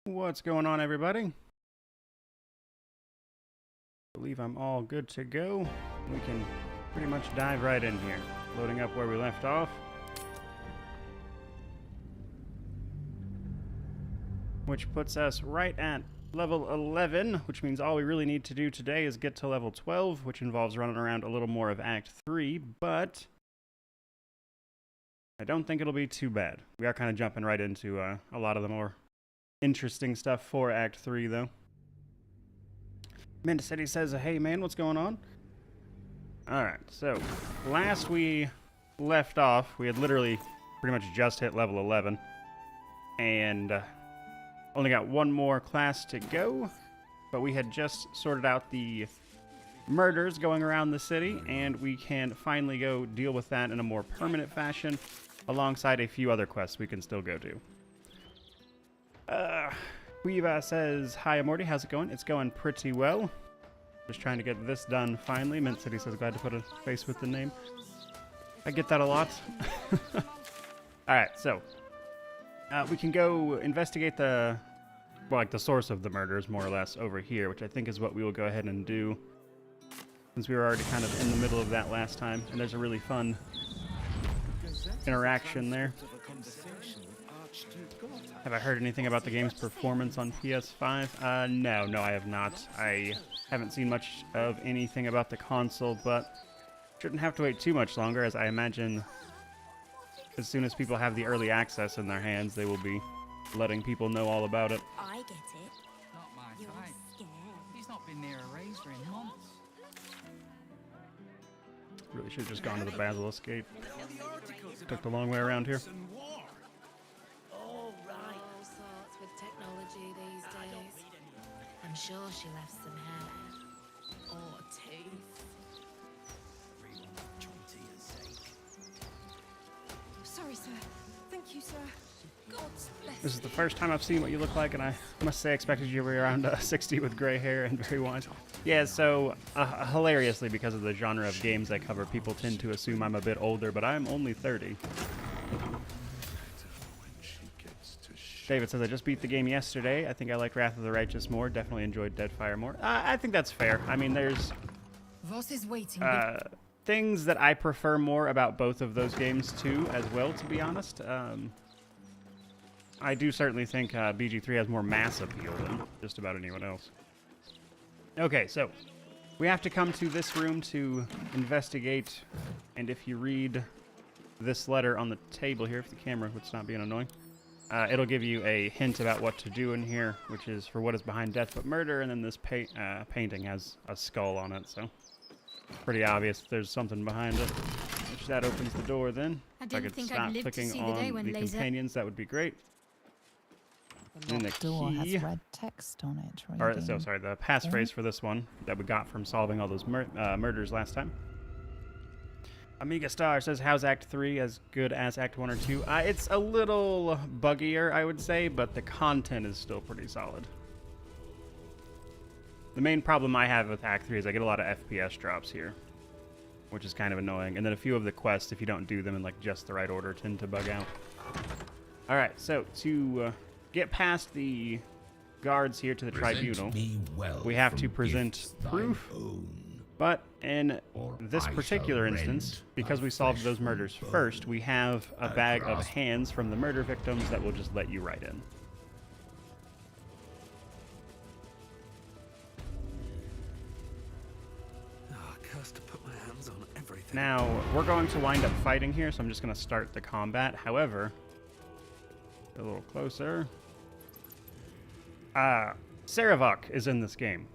What's going on, everybody? I believe I'm all good to go. We can pretty much dive right in here. Loading up where we left off. Which puts us right at level 11, which means all we really need to do today is get to level 12, which involves running around a little more of Act 3, but I don't think it'll be too bad. We are kind of jumping right into a lot of the more interesting stuff for Act 3, though. Mint City says, hey man, what's going on? Alright, so last we left off, we had literally pretty much just hit level 11. And only got one more class to go. But we had just sorted out the murders going around the city, and we can finally go deal with that in a more permanent fashion, alongside a few other quests we can still go do. Weeva says, hi Morty, how's it going? It's going pretty well. Just trying to get this done finally. Mint City says, glad to put a face with the name. I get that a lot. Alright, so we can go investigate the source of the murders, more or less, over here, which I think is what we will go ahead and do, since we were already kind of in the middle of that last time, and there's a really fun interaction there. Have I heard anything about the game's performance on PS5? No, I have not. I haven't seen much of anything about the console, but shouldn't have to wait too much longer, as I imagine as soon as people have the early access in their hands, they will be letting people know all about it. I get it. Not my You're type. scared. He's not been near a razor in months. Really should have just gone to the Basilisk Gate. Took the long way around here. All sorts with technology these days. I'm sure she left some hair. Or teeth. Sorry, sir. Thank you, sir. God's bless. This is the first time I've seen what you look like, and I must say I expected you to be around 60 with gray hair and very wise. Yeah, so hilariously, because of the genre of games I cover, people tend to assume I'm a bit older, but I'm only 30. David says, I just beat the game yesterday. I think I like Wrath of the Righteous more. Definitely enjoyed Deadfire more. I think that's fair. I mean, there's Voss is waiting. things that I prefer more about both of those games, too, as well, to be honest. I do certainly think BG3 has more mass appeal than just about anyone else. Okay, so we have to come to this room to investigate, and if you read this letter on the table here, if the camera would stop being annoying, it'll give you a hint about what to do in here, which is for what is behind death but murder, and then this painting has a skull on it, so pretty obvious there's something behind it. Which that opens the door then. If I could stop clicking on the companions, that would be great. And the door key, has red text on it. or so sorry, the passphrase for this one that we got from solving all those murders last time. Amiga Star says, how's Act 3 as good as Act 1 or 2? It's a little buggier, I would say, but the content is still pretty solid. The main problem I have with Act 3 is I get a lot of FPS drops here, which is kind of annoying. And then a few of the quests, if you don't do them in like just the right order, tend to bug out. Alright, so to get past the guards here to the tribunal, we have to present proof. But in this particular instance, because we solved those murders first, we have a bag of hands from the murder victims that will just let you right in. To put my hands on everything. Now, we're going to wind up fighting here, so I'm just going to start the combat. However, a little closer. Saravok is in this game.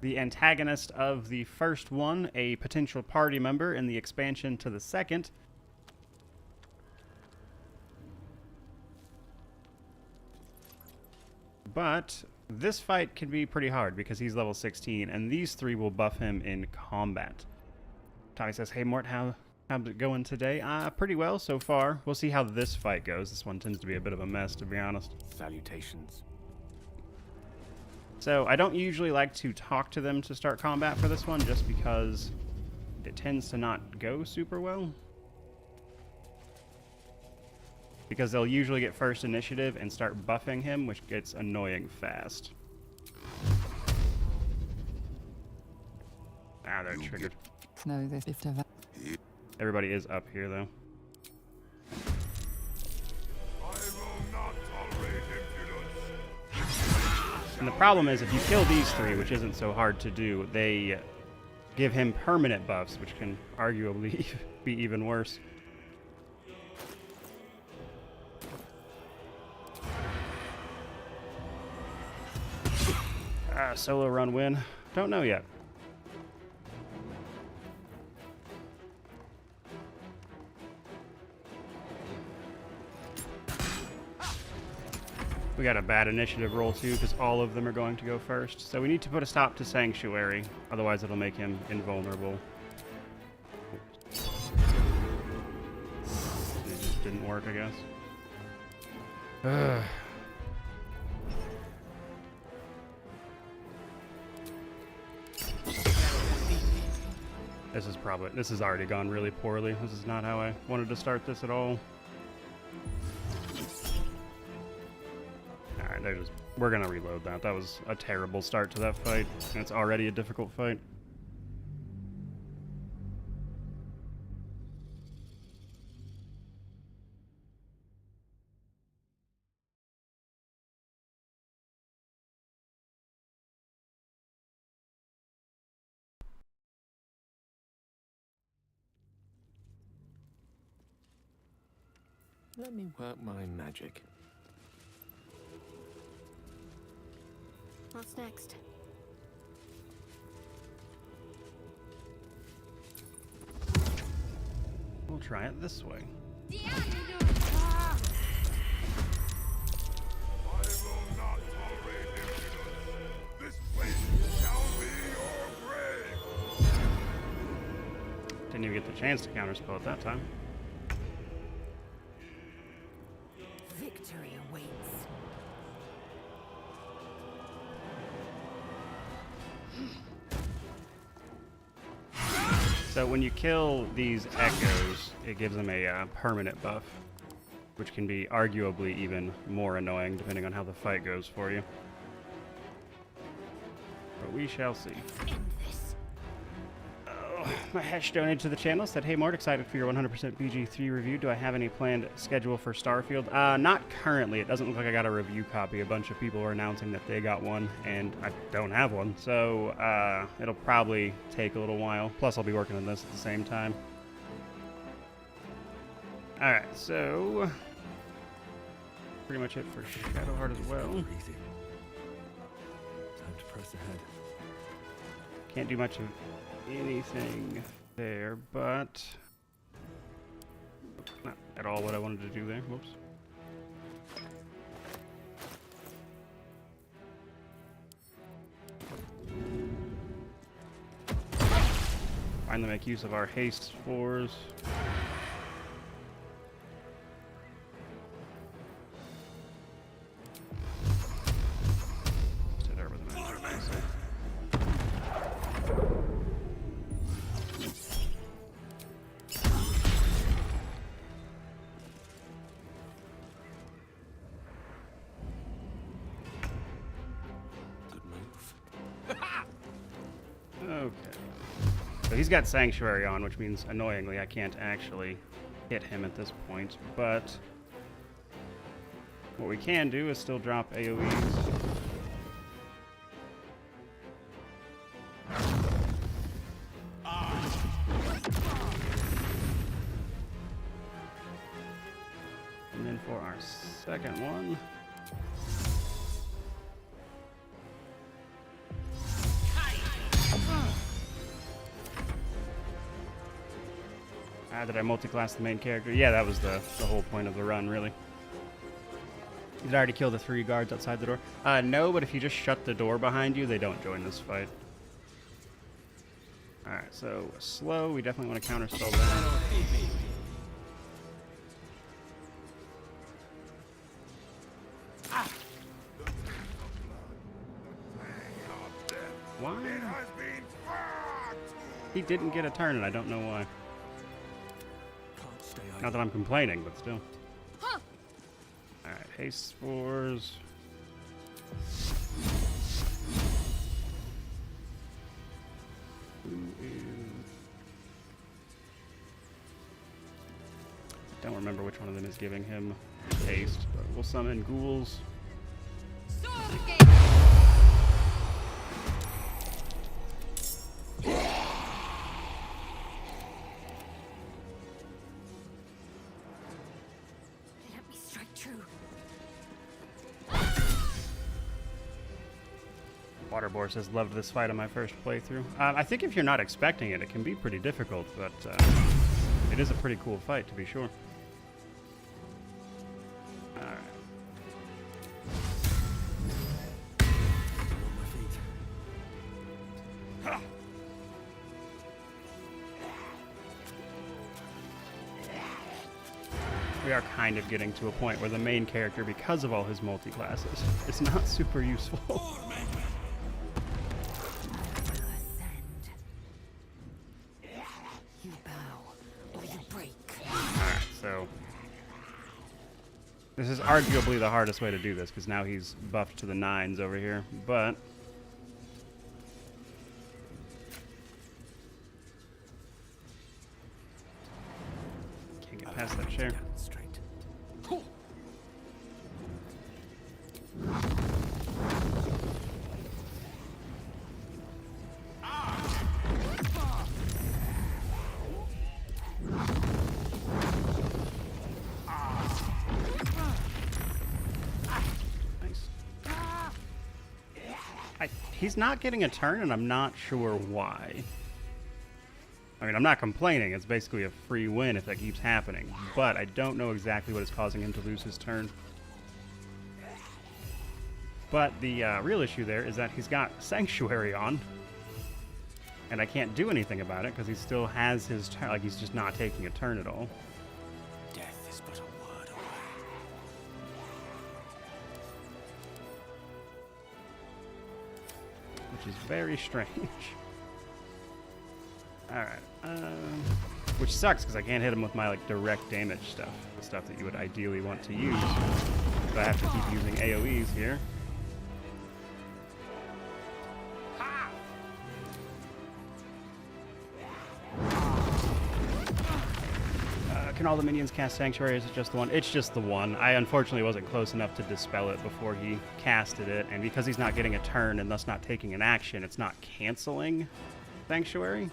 The antagonist of the first one, a potential party member in the expansion to the second. But this fight can be pretty hard because he's level 16, and these three will buff him in combat. Tommy says, hey Mort, how's it going today? Pretty well so far. We'll see how this fight goes. This one tends to be a bit of a mess, to be honest. Salutations. So I don't usually like to talk to them to start combat for this one, just because it tends to not go super well. because they'll usually get first initiative and start buffing him, which gets annoying fast. Ah, they're triggered. No, this is Everybody is up here, though. And the problem is, if you kill these three, which isn't so hard to do, they give him permanent buffs, which can arguably be even worse. Solo run win? Don't know yet. We got a bad initiative roll too, because all of them are going to go first. So we need to put a stop to Sanctuary, otherwise it'll make him invulnerable. It just didn't work, I guess. Ugh. This has already gone really poorly. This is not how I wanted to start this at all. Alright, we're gonna reload that. That was a terrible start to that fight, and it's already a difficult fight. Let me work my magic. What's next? We'll try it this way. Didn't even get the chance to counterspell at that time. Victory awaits. So when you kill these echoes, it gives them a permanent buff, which can be arguably even more annoying depending on how the fight goes for you. But we shall see. Oh, my Hesh donated to the channel, said, "Hey Mort, excited for your 100% BG3 review. Do I have any planned schedule for Starfield?" Not currently. It doesn't look like I got a review copy. A bunch of people were announcing that they got one, and I don't have one. So it'll probably take a little while. Plus, I'll be working on this at the same time. Alright, so pretty much it for Shadowheart as well. Easy. Time to press ahead. Can't do much of anything there, but not at all what I wanted to do there. Whoops. Finally make use of our haste spores. Okay. So he's got Sanctuary on, which means, annoyingly, I can't actually hit him at this point. But what we can do is still drop AoEs. And then for our second one, did I multi-class the main character? Yeah, that was the whole point of the run, really. Did I already kill the 3 guards outside the door? No, but if you just shut the door behind you, they don't join this fight. Alright, so slow, we definitely want to counterspell that. Why? He didn't get a turn, and I don't know why. Not that I'm complaining, but still. Haste spores. Don't remember which one of them is giving him haste, but we'll summon ghouls. Let me strike true. Waterboar says, loved this fight on my first playthrough. I think if you're not expecting it, it can be pretty difficult, but it is a pretty cool fight, to be sure. Alright. Ah. We are kind of getting to a point where the main character, because of all his multi-classes, is not super useful. You bow, or you break. Alright, so this is arguably the hardest way to do this, because now he's buffed to the 9s over here, but can't get past that chair. Straight. Nice. He's not getting a turn, and I'm not sure why. I mean, I'm not complaining. It's basically a free win if that keeps happening. But I don't know exactly what is causing him to lose his turn. But the real issue there is that he's got Sanctuary on. And I can't do anything about it because he still has his turn. Like, he's just not taking a turn at all. Death is but a word away. Which is very strange. Alright. Which sucks because I can't hit him with my like direct damage stuff. The stuff that you would ideally want to use. So I have to keep using AoEs here. Can all the minions cast Sanctuary, or is it just the one? It's just the one. I unfortunately wasn't close enough to dispel it before he casted it, and because he's not getting a turn and thus not taking an action, it's not canceling Sanctuary.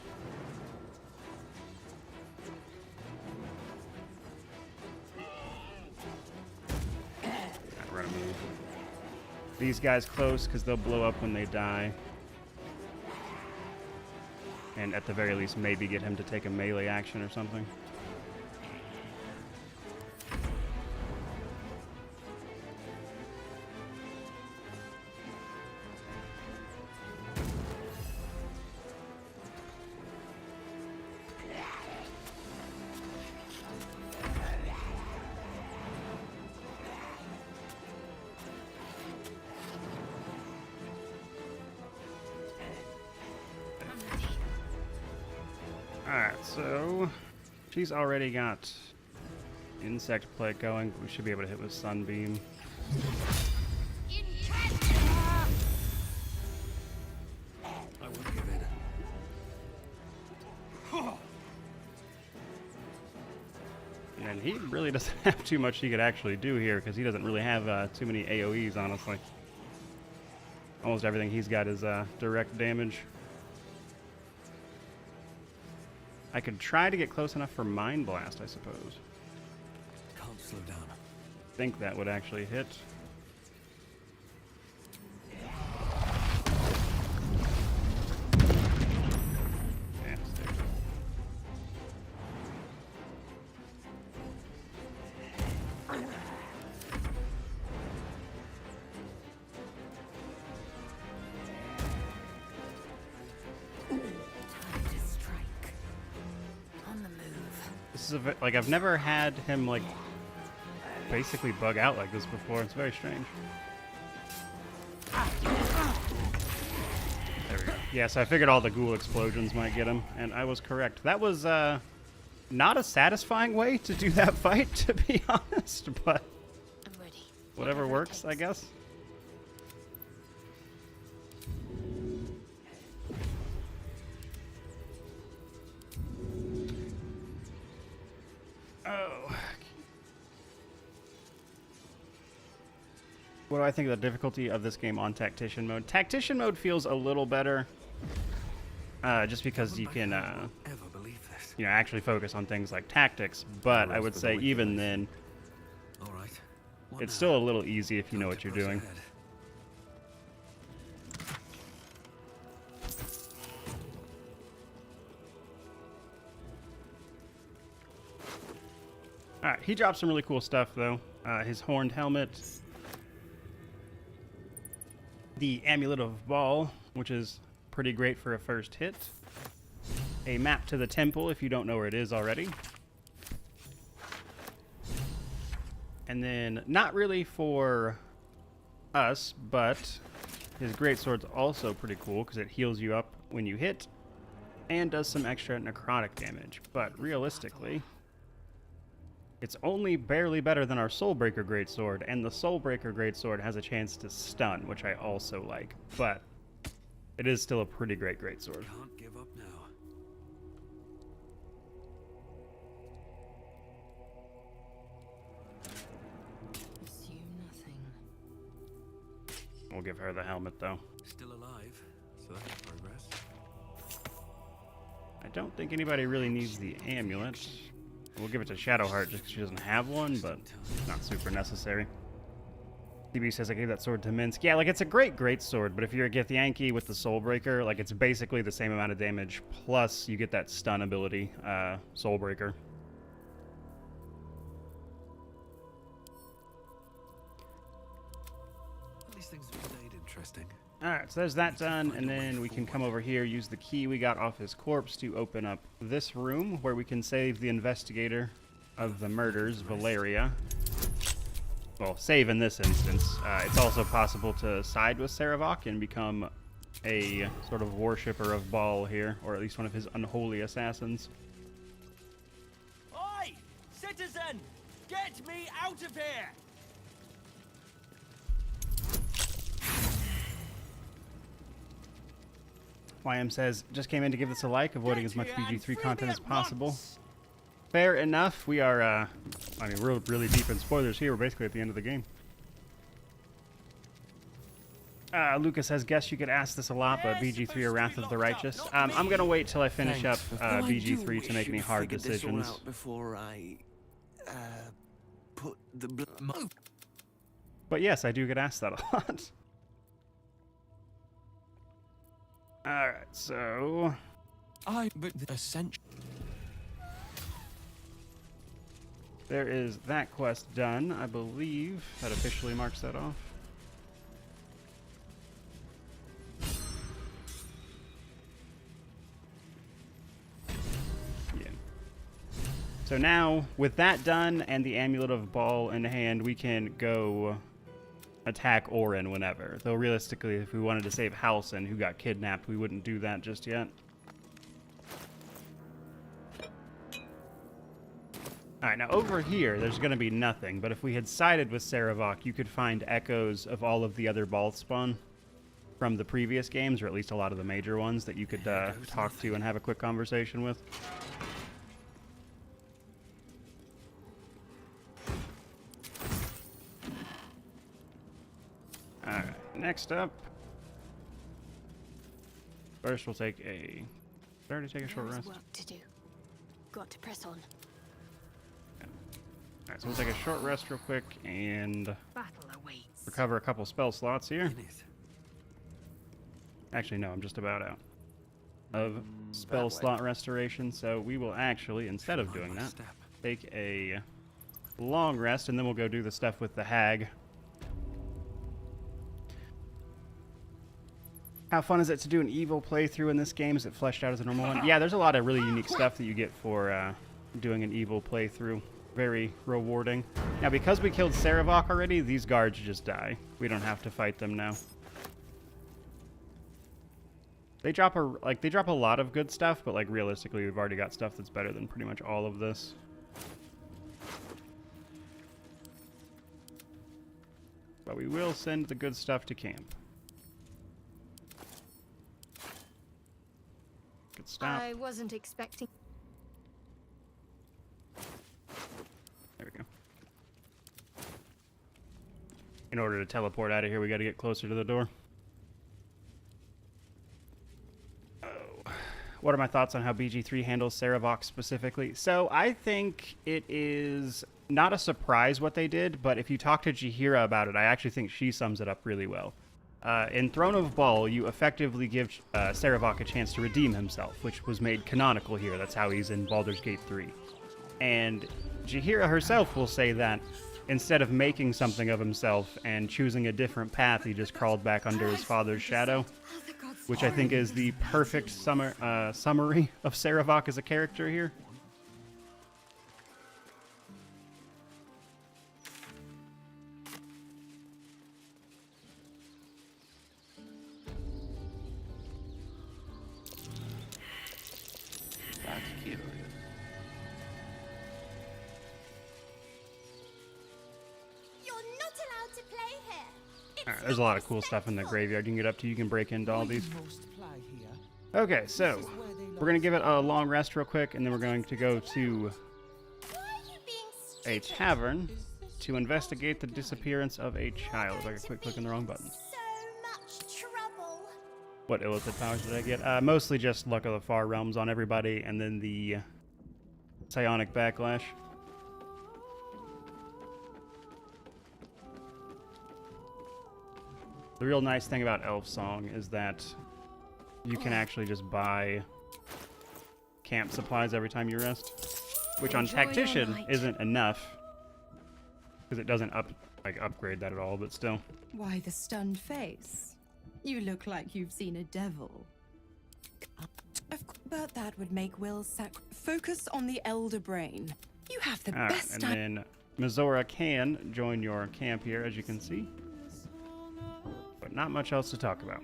Run a move. These guys close because they'll blow up when they die. And at the very least, maybe get him to take a melee action or something. Alright, so she's already got Insect Plague going. We should be able to hit with Sunbeam. I won't give in. And he really doesn't have too much he could actually do here because he doesn't really have too many AoEs, honestly. Almost everything he's got is direct damage. I could try to get close enough for Mind Blast, I suppose. Can't slow down. Think that would actually hit. Yeah, stay. Time to strike. On the move. This is like I've never had him like basically bug out like this before. It's very strange. There we go. Yeah, so I figured all the ghoul explosions might get him, and I was correct. That was not a satisfying way to do that fight, to be honest, but I'm ready. Whatever works, I guess. Oh. What do I think of the difficulty of this game on Tactician mode? Tactician mode feels a little better, just because you can, Ever believe this? you know, actually focus on things like tactics. But I would say even then, All right. it's still a little easy if you know what you're doing. Alright, he dropped some really cool stuff, though. His horned helmet. The Amulet of Ball, which is pretty great for a first hit. A map to the temple, if you don't know where it is already. And then, not really for us, but his greatsword's also pretty cool, because it heals you up when you hit, and does some extra necrotic damage. But realistically, it's only barely better than our Soulbreaker Greatsword, and the Soulbreaker Greatsword has a chance to stun, which I also like, but it is still a pretty great Greatsword. Can't give up now. Assume nothing. We'll give her the helmet, though. Still alive, so that's progress. I don't think anybody really needs the amulet. We'll give it to Shadowheart just because she doesn't have one, but not super necessary. DB says I gave that sword to Minsk. Yeah, like, it's a great sword, but if you're a Githyanki with the Soulbreaker, like, it's basically the same amount of damage, plus you get that stun ability, Soulbreaker. These things have stayed interesting. Alright, so there's that done, and then we can come over here, use the key we got off his corpse to open up this room, where we can save the investigator of the murders, Valeria. Well, save in this instance. It's also possible to side with Saravok and become a sort of worshipper of Baal here, or at least one of his unholy assassins. Oi! Citizen! Get me out of here! YM says, just came in to give this a like, avoiding as much BG3 content as possible. Fair enough. We are, I mean, we're really deep in spoilers here. We're basically at the end of the game. Lucas says, guess you could ask this a lot, but BG3 or Wrath of the Righteous. I'm going to wait till I finish up BG3 to make any hard decisions. Before I put the But yes, I do get asked that a lot. Alright, so... but the essential. There is that quest done, I believe. That officially marks that off. Yeah. So now, with that done and the Amulet of Baal in hand, we can go attack Orin whenever. Though realistically, if we wanted to save Halsin, who got kidnapped, we wouldn't do that just yet. Alright, now over here, there's going to be nothing, but if we had sided with Saravok, you could find echoes of all of the other Baal spawn from the previous games, or at least a lot of the major ones that you could talk to and have a quick conversation with. Alright, next up. First, we'll take a... Better to take a short There is rest. work to do. Got to press on. Alright, so we'll take a short rest real quick and Battle awaits. recover a couple spell slots here. Actually, no, I'm just about out of spell slot restoration, so we will actually, instead of doing that, take a long rest, and then we'll go do the stuff with the hag. How fun is it to do an evil playthrough in this game? Is it fleshed out as a normal one? Yeah, there's a lot of really unique stuff that you get for doing an evil playthrough. Very rewarding. Now, because we killed Saravok already, these guards just die. We don't have to fight them now. They drop a lot of good stuff, but like realistically, we've already got stuff that's better than pretty much all of this. But we will send the good stuff to camp. Good stop. I wasn't expecting. There we go. In order to teleport out of here, we got to get closer to the door. What are my thoughts on how BG3 handles Sarevok specifically? So I think it is not a surprise what they did, but if you talk to Jaheira about it, I actually think she sums it up really well. In Throne of Ball, you effectively give Sarevok a chance to redeem himself, which was made canonical here. That's how he's in Baldur's Gate 3. And Jaheira herself will say that instead of making something of himself and choosing a different path, he just crawled back under his father's shadow, which I think is the perfect summary of Sarevok as a character here. Alright, there's a lot of cool stuff in the graveyard you can get up to. You can break into all these. Okay, so we're going to give it a long rest real quick, and then we're going to go to a tavern to investigate the disappearance of a child. I got quick clicking the wrong button. What illicit powers did I get? Mostly just Luck of the Far Realms on everybody, and then the Psionic Backlash. The real nice thing about Elf Song is that you can actually just buy camp supplies every time you rest, which on Tactician isn't enough because it doesn't upgrade that at all, but still. Why the stunned face? You look like you've seen a devil. But that would make Will focus on the elder brain. You have the best. And then Mizora can join your camp here, as you can see. But not much else to talk about.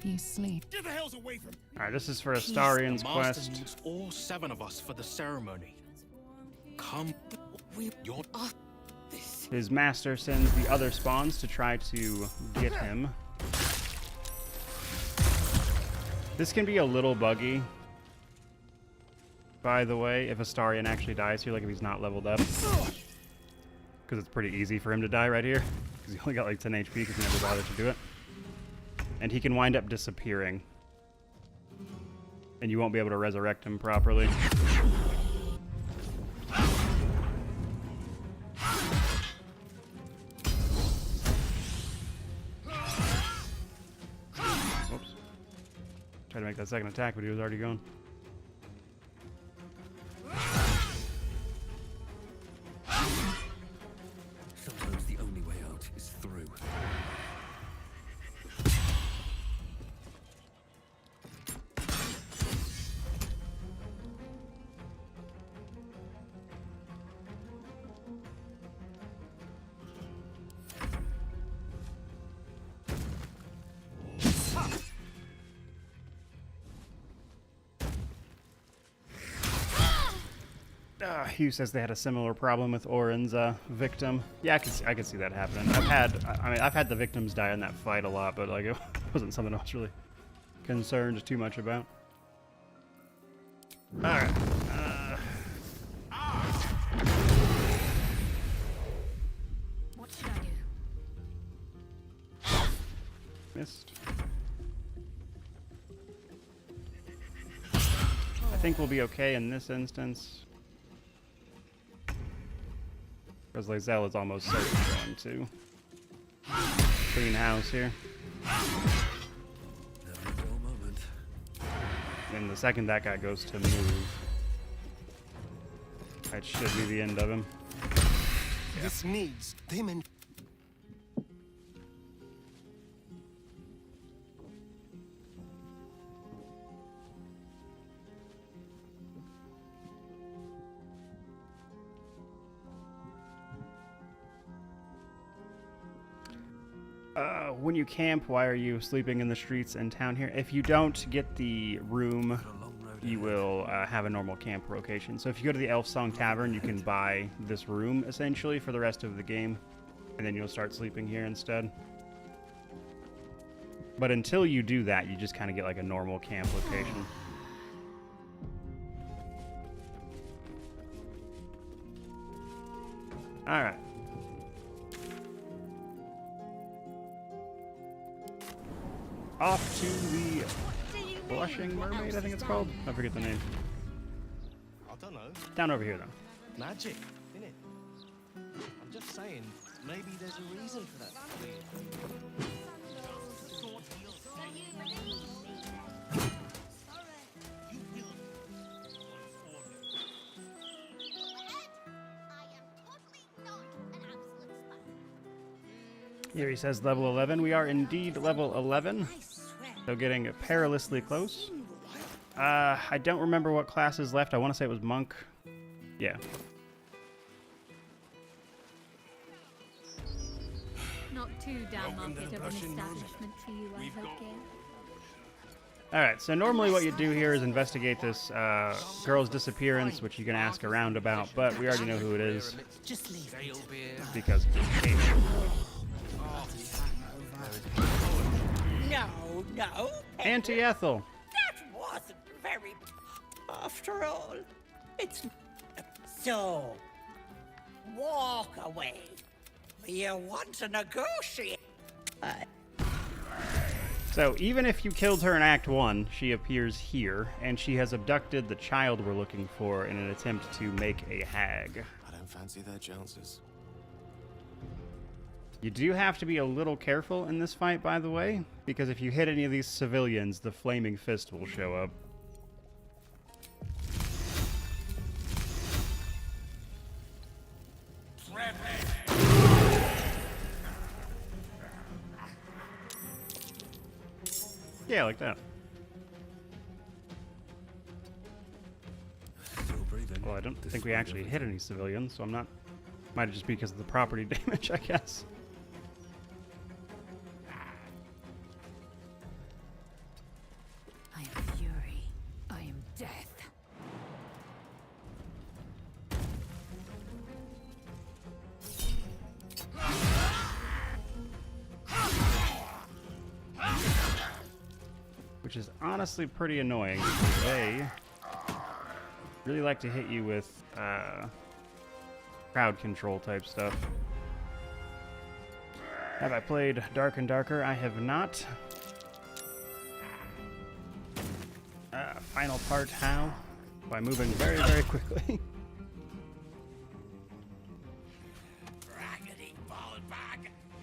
You sleep. Get the hells away from me! Alright, this is for Astarian's quest. Needs all 7 of us for the ceremony. Come, His master sends the other spawns to try to get him. This can be a little buggy, by the way, if Astarian actually dies here, like if he's not leveled up. Because it's pretty easy for him to die right here, because he only got like 10 HP because he never bothered to do it. And he can wind up disappearing. And you won't be able to resurrect him properly. Whoops. Tried to make that second attack, but he was already gone. Sometimes the only way out is through. Hugh says they had a similar problem with Orin's victim. Yeah, I could see that happening. I've had the victims die in that fight a lot, but like it wasn't something I was really concerned too much about. All right. What should I do? Missed. I think we'll be okay in this instance. Because Lae'zel is almost certain going to clean house here. Never a dull moment. And the second that guy goes to move, that should be the end of him. This needs them and When you camp, why are you sleeping in the streets in town here? If you don't get the room, you will have a normal camp location. So if you go to the Elf Song Tavern, you can buy this room, essentially, for the rest of the game. And then you'll start sleeping here instead. But until you do that, you just kind of get like a normal camp location. Alright. Off to the Blushing Mermaid, I think it's called. I forget the name. I don't know. Down over here, though. Magic, innit? I'm just saying, maybe there's a reason for that weird thing. Here he says level 11. We are indeed level 11. So getting perilously close. I don't remember what class is left. I want to say it was Monk. Yeah. Not too down market of an establishment for you, I hope, Gale. Alright, so normally what you do here is investigate this girl's disappearance, which you can ask around about, but we already know who it is. Just leave it. Because it's No. Auntie Ethel. That wasn't very. After all, it's. So. Walk away. You want to negotiate. So even if you killed her in Act 1, she appears here, and she has abducted the child we're looking for in an attempt to make a hag. I don't fancy their chances. You do have to be a little careful in this fight, by the way, because if you hit any of these civilians, the Flaming Fist will show up. Yeah, like that. Still breathing. Well, I don't think we actually hit any civilians, so I'm not... Might just be because of the property damage, I guess. I am fury. I am death. Which is honestly pretty annoying. They really like to hit you with crowd control type stuff. Have I played Dark and Darker? I have not. Final part, how? By moving very, very quickly.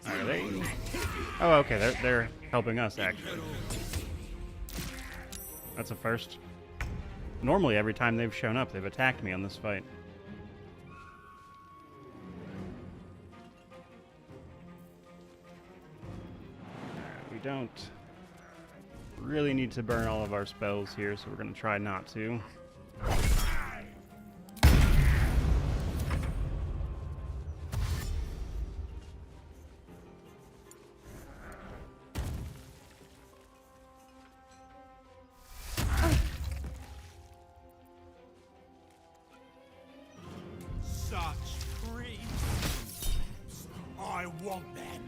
Are they? Oh, okay, they're helping us, actually. That's a first. Normally, every time they've shown up, they've attacked me on this fight. We don't really need to burn all of our spells here, so we're going to try not to. Such dreams. I want them.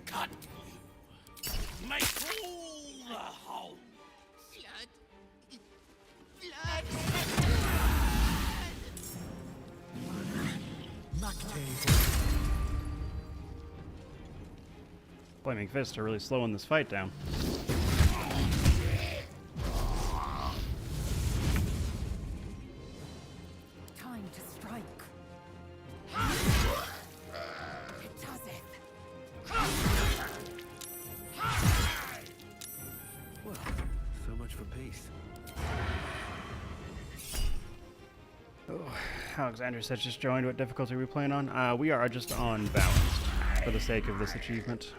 Cut you. Make all the hole. Flaming Fists are really slowing this fight down. Time to strike. Well, so much for peace. Oh, Alexander said just joined. What difficulty are we playing on? We are just on balanced for the sake of this achievement.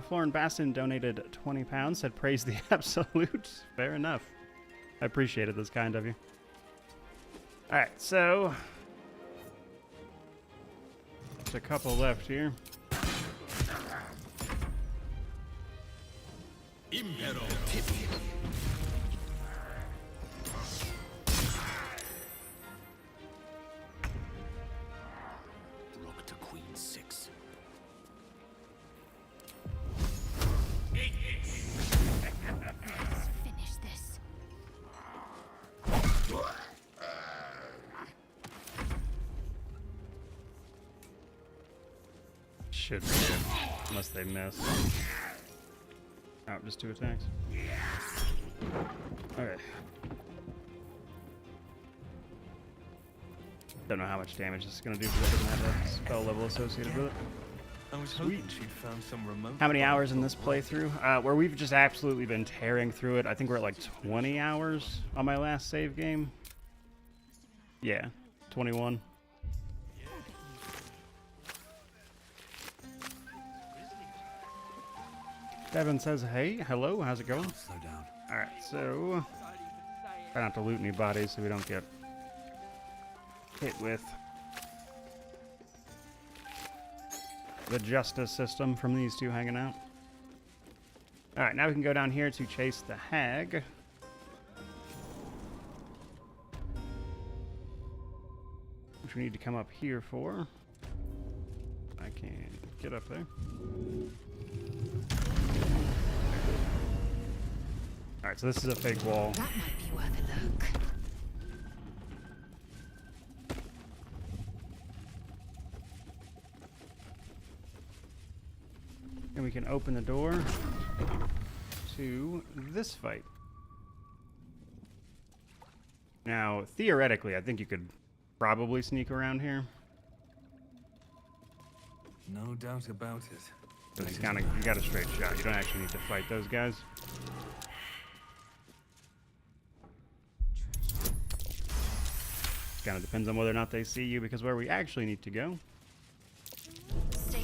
Florin Baston donated £20, said praise the absolute. Fair enough. I appreciate it, that's kind of you. Alright, so there's a couple left here. Rook to queen 6. Let's finish this. Should be good, unless they miss. Oh, just 2 attacks. Okay. Don't know how much damage this is going to do because it doesn't have a spell level associated with it. I was Sweet. hoping she'd found some remote. How many hours in this playthrough? Where we've just absolutely been tearing through it. I think we're at like 20 hours on my last save game. Yeah, 21. Devin says, hey, hello, how's it going? Slow down. Alright, so try not to loot any bodies so we don't get hit with the justice system from these two hanging out. Alright, now we can go down here to chase the hag. Which we need to come up here for. I can get up there. Alright, so this is a fake wall. That might be worth a look. And we can open the door to this fight. Now, theoretically, I think you could probably sneak around here. No doubt about it. But it's kind of, you got a straight shot. You don't actually need to fight those guys. Kind of depends on whether or not they see you, because where we actually need to go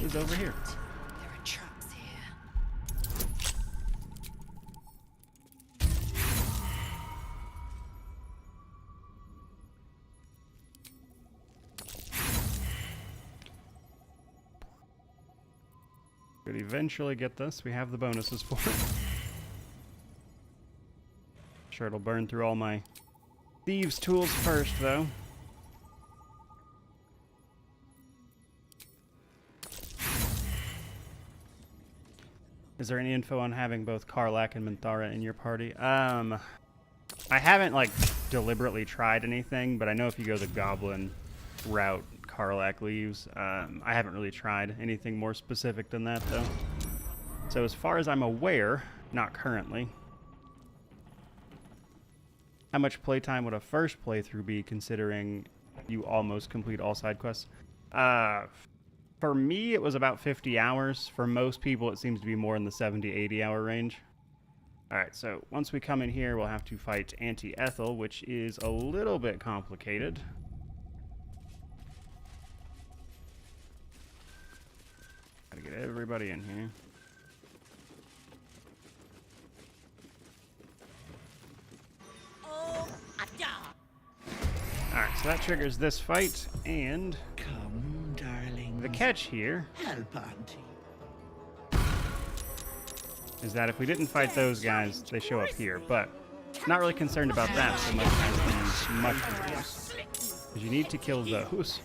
is over here. There are traps here. Could eventually get this. We have the bonuses for it. Sure, it'll burn through all my thieves' tools first, though. Is there any info on having both Karlak and Minthara in your party? I haven't, like, deliberately tried anything, but I know if you go the Goblin route, Karlak leaves. I haven't really tried anything more specific than that, though. So as far as I'm aware, not currently. How much playtime would a first playthrough be, considering you almost complete all side quests? For me, it was about 50 hours. For most people, it seems to be more in the 70, 80-hour range. Alright, so once we come in here, we'll have to fight Auntie Ethel, which is a little bit complicated. Gotta get everybody in here. Alright, so that triggers this fight, and Come, darling. the catch here Help, Auntie. is that if we didn't fight those guys, they show up here, but not really concerned about that so much as these mushrooms, because you need to kill those.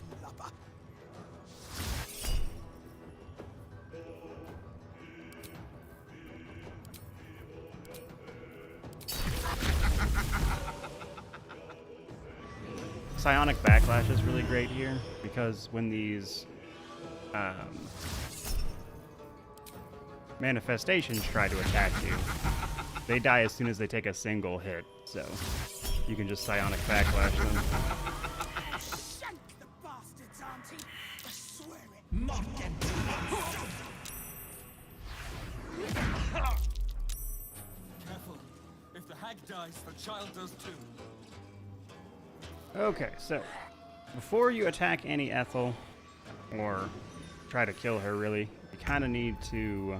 Psionic Backlash is really great here, because when these manifestations try to attack you, they die as soon as they take a single hit, so you can just Psionic Backlash them. Shank the bastards, Auntie. I swear it. Mock them. Careful. If the hag dies, the child does too. Okay, so before you attack Auntie Ethel, or try to kill her really, you kind of need to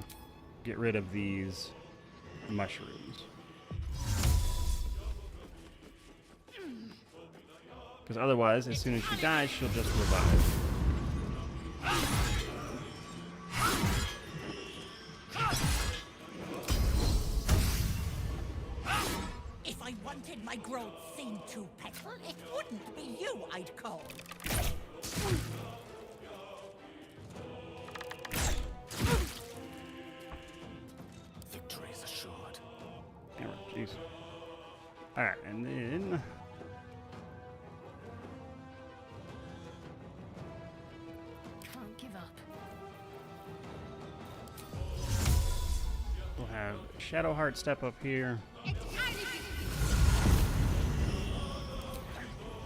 get rid of these mushrooms. Because otherwise, as soon as she dies, she'll just revive. If I wanted my growth seen to petrol, it wouldn't be you I'd call. Victory is assured. Damn it, jeez. Alright, and then... Can't give up. we'll have Shadowheart step up here.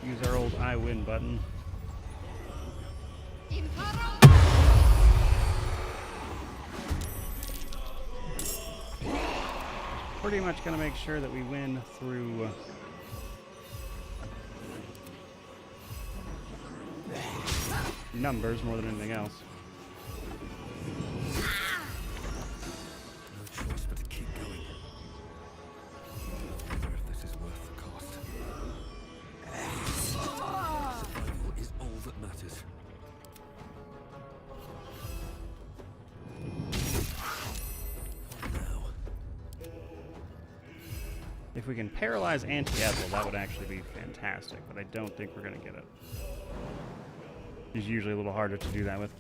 Use our old I win button. Pretty much gonna make sure that we win through numbers more than anything else. No choice but to keep going. Wonder if this is worth the cost. Survival is all that matters. What now? If we can paralyze Anti-Ethel, that would actually be fantastic, but I don't think we're gonna get it. It's usually a little harder to do that with.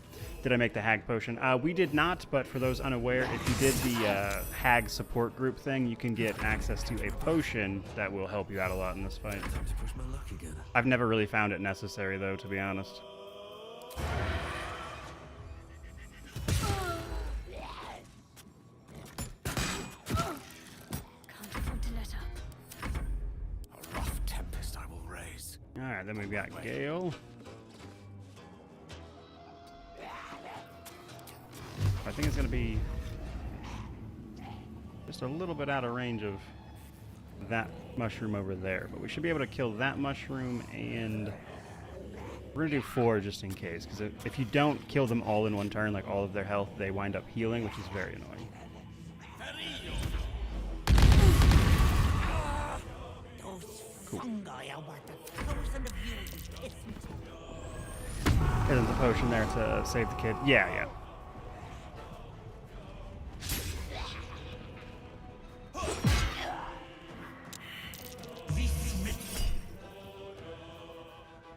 Did I make the Hag potion? We did not, but for those unaware, if you did the Hag support group thing, you can get access to a potion that will help you out a lot in this fight. Time to push my luck again. I've never really found it necessary, though, to be honest. Can't afford to let up. A rough tempest I will raise. Alright, then we've got Gale. I think it's going to be just a little bit out of range of that mushroom over there. But we should be able to kill that mushroom, and we're going to do 4 just in case. Because if you don't kill them all in one turn, like all of their health, they wind up healing, which is very annoying. Those fungi are worth 1,000 of you, you peasant. Isn't the potion there to save the kid? Yeah, yeah.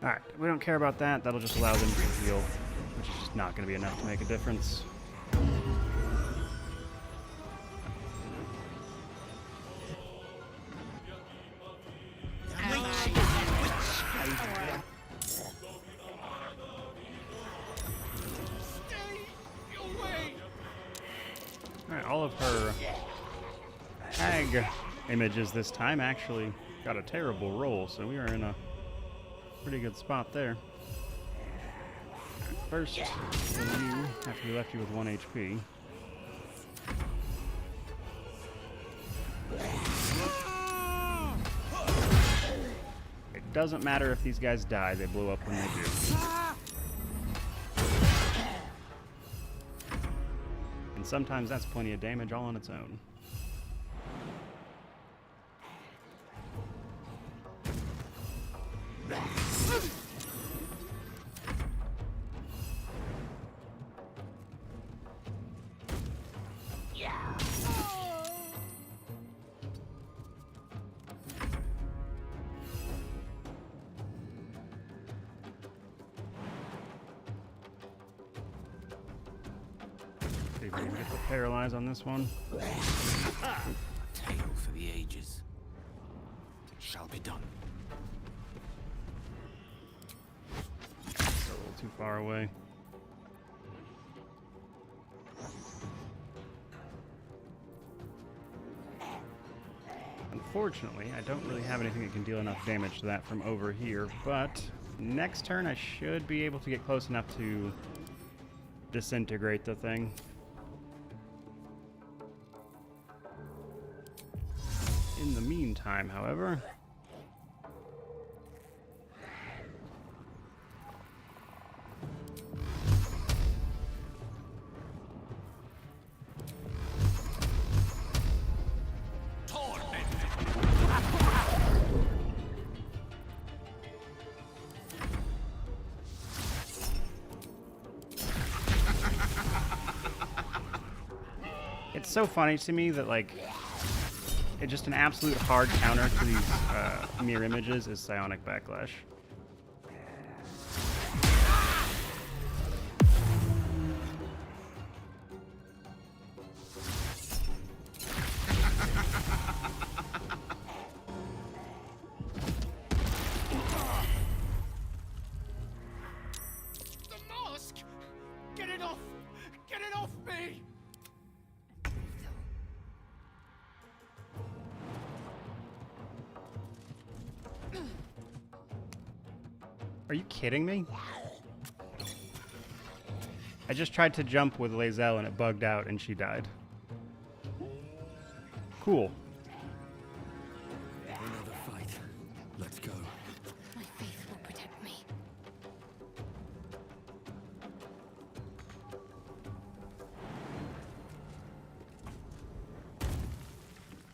Alright, we don't care about that. That'll just allow them to heal, which is just not going to be enough to make a difference. Alright, all of her Hag images this time actually got a terrible roll, so we are in a pretty good spot there. Right, first, you, after we left you with 1 HP. It doesn't matter if these guys die, they blow up when they do. And sometimes that's plenty of damage all on its own. See if we can get the paralyze on this one. A tale for the ages. It shall be done. It's a little too far away. Unfortunately, I don't really have anything that can deal enough damage to that from over here, but next turn I should be able to get close enough to disintegrate the thing. In the meantime, however, so funny to me that, like, it's just an absolute hard counter to these mirror images is psionic backlash. The mask! Get it off! Get it off me! Are you kidding me? I just tried to jump with Lae'zel and it bugged out and she died. Cool. Another fight. Let's go. My faith will protect me.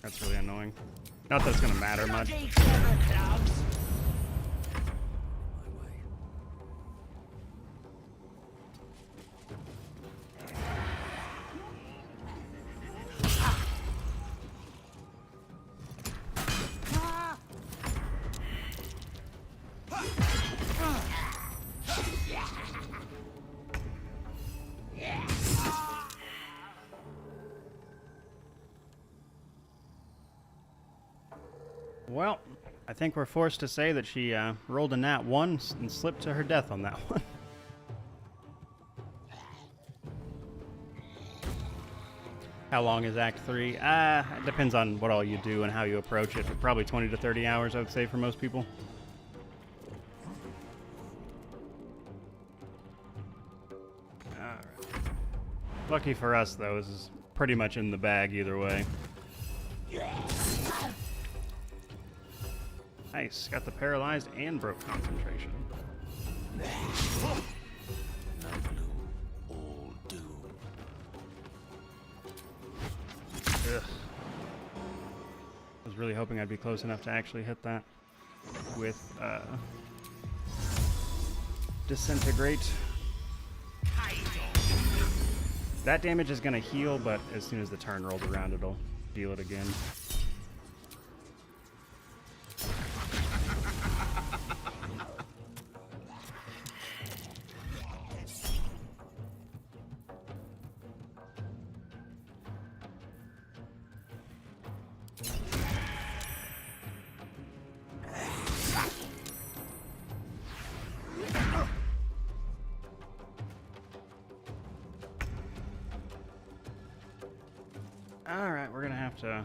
That's really annoying. Not that it's gonna matter much. My way. Well, I think we're forced to say that she rolled a nat 1 and slipped to her death on that one. How long is Act 3? It depends on what all you do and how you approach it, but probably 20 to 30 hours, I would say, for most people. Alright. Lucky for us, though, this is pretty much in the bag either way. Nice, got the paralyzed and broke concentration. No blue, all doom. Ugh. I was really hoping I'd be close enough to actually hit that with Disintegrate. That damage is going to heal, but as soon as the turn rolls around, it'll heal it again. Alright, we're gonna have to,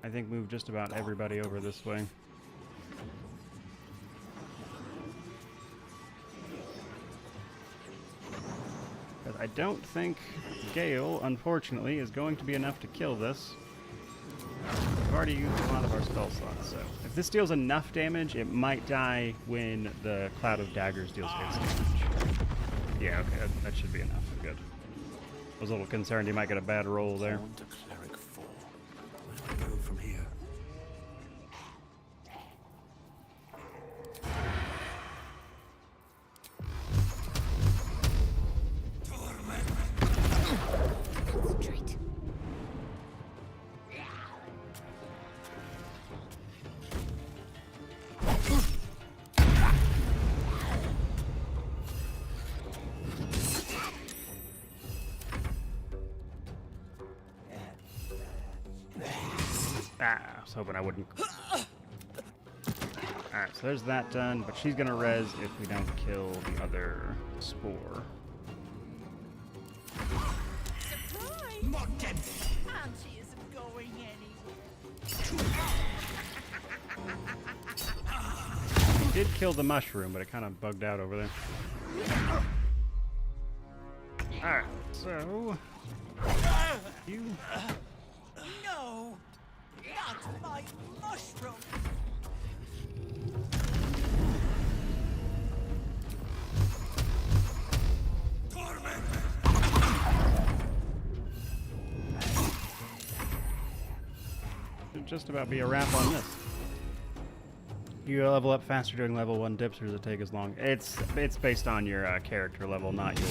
I think, move just about everybody over this way. Because I don't think Gale, unfortunately, is going to be enough to kill this. We've already used a lot of our spell slots, so if this deals enough damage, it might die when the Cloud of Daggers deals hits damage. Yeah, okay, that should be enough. Good. I was a little concerned he might get a bad roll there. On to Cleric 4. Where do I go from here? Concentrate. Ah, I was hoping I wouldn't. Alright, so there's that done, but she's gonna res if we don't kill the other spore. Surprise! Morgan! And she isn't going anywhere. He did kill the mushroom, but it kind of bugged out over there. Alright, so... You... No! Not my mushroom! Should just about be a wrap on this. You level up faster doing level 1 dips, or does it take as long? It's based on your character level, not your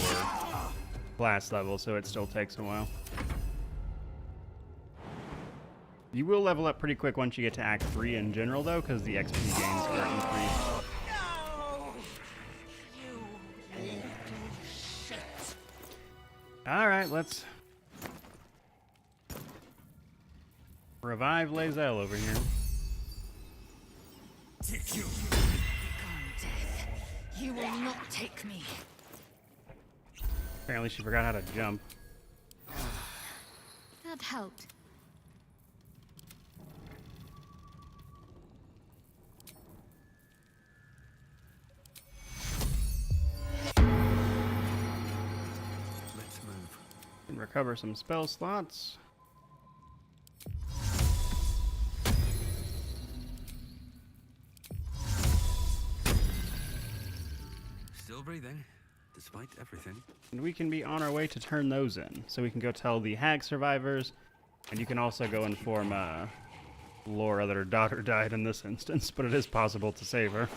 class level, so it still takes a while. You will level up pretty quick once you get to Act 3 in general, though, because the XP gains are increased. Alright, let's revive Lae'zel over here. You will not take me. Apparently she forgot how to jump. That helped. Let's move. And recover some spell slots. Still breathing, despite everything. And we can be on our way to turn those in. So we can go tell the hag survivors, and you can also go inform Laura that her daughter died in this instance, but it is possible to save her.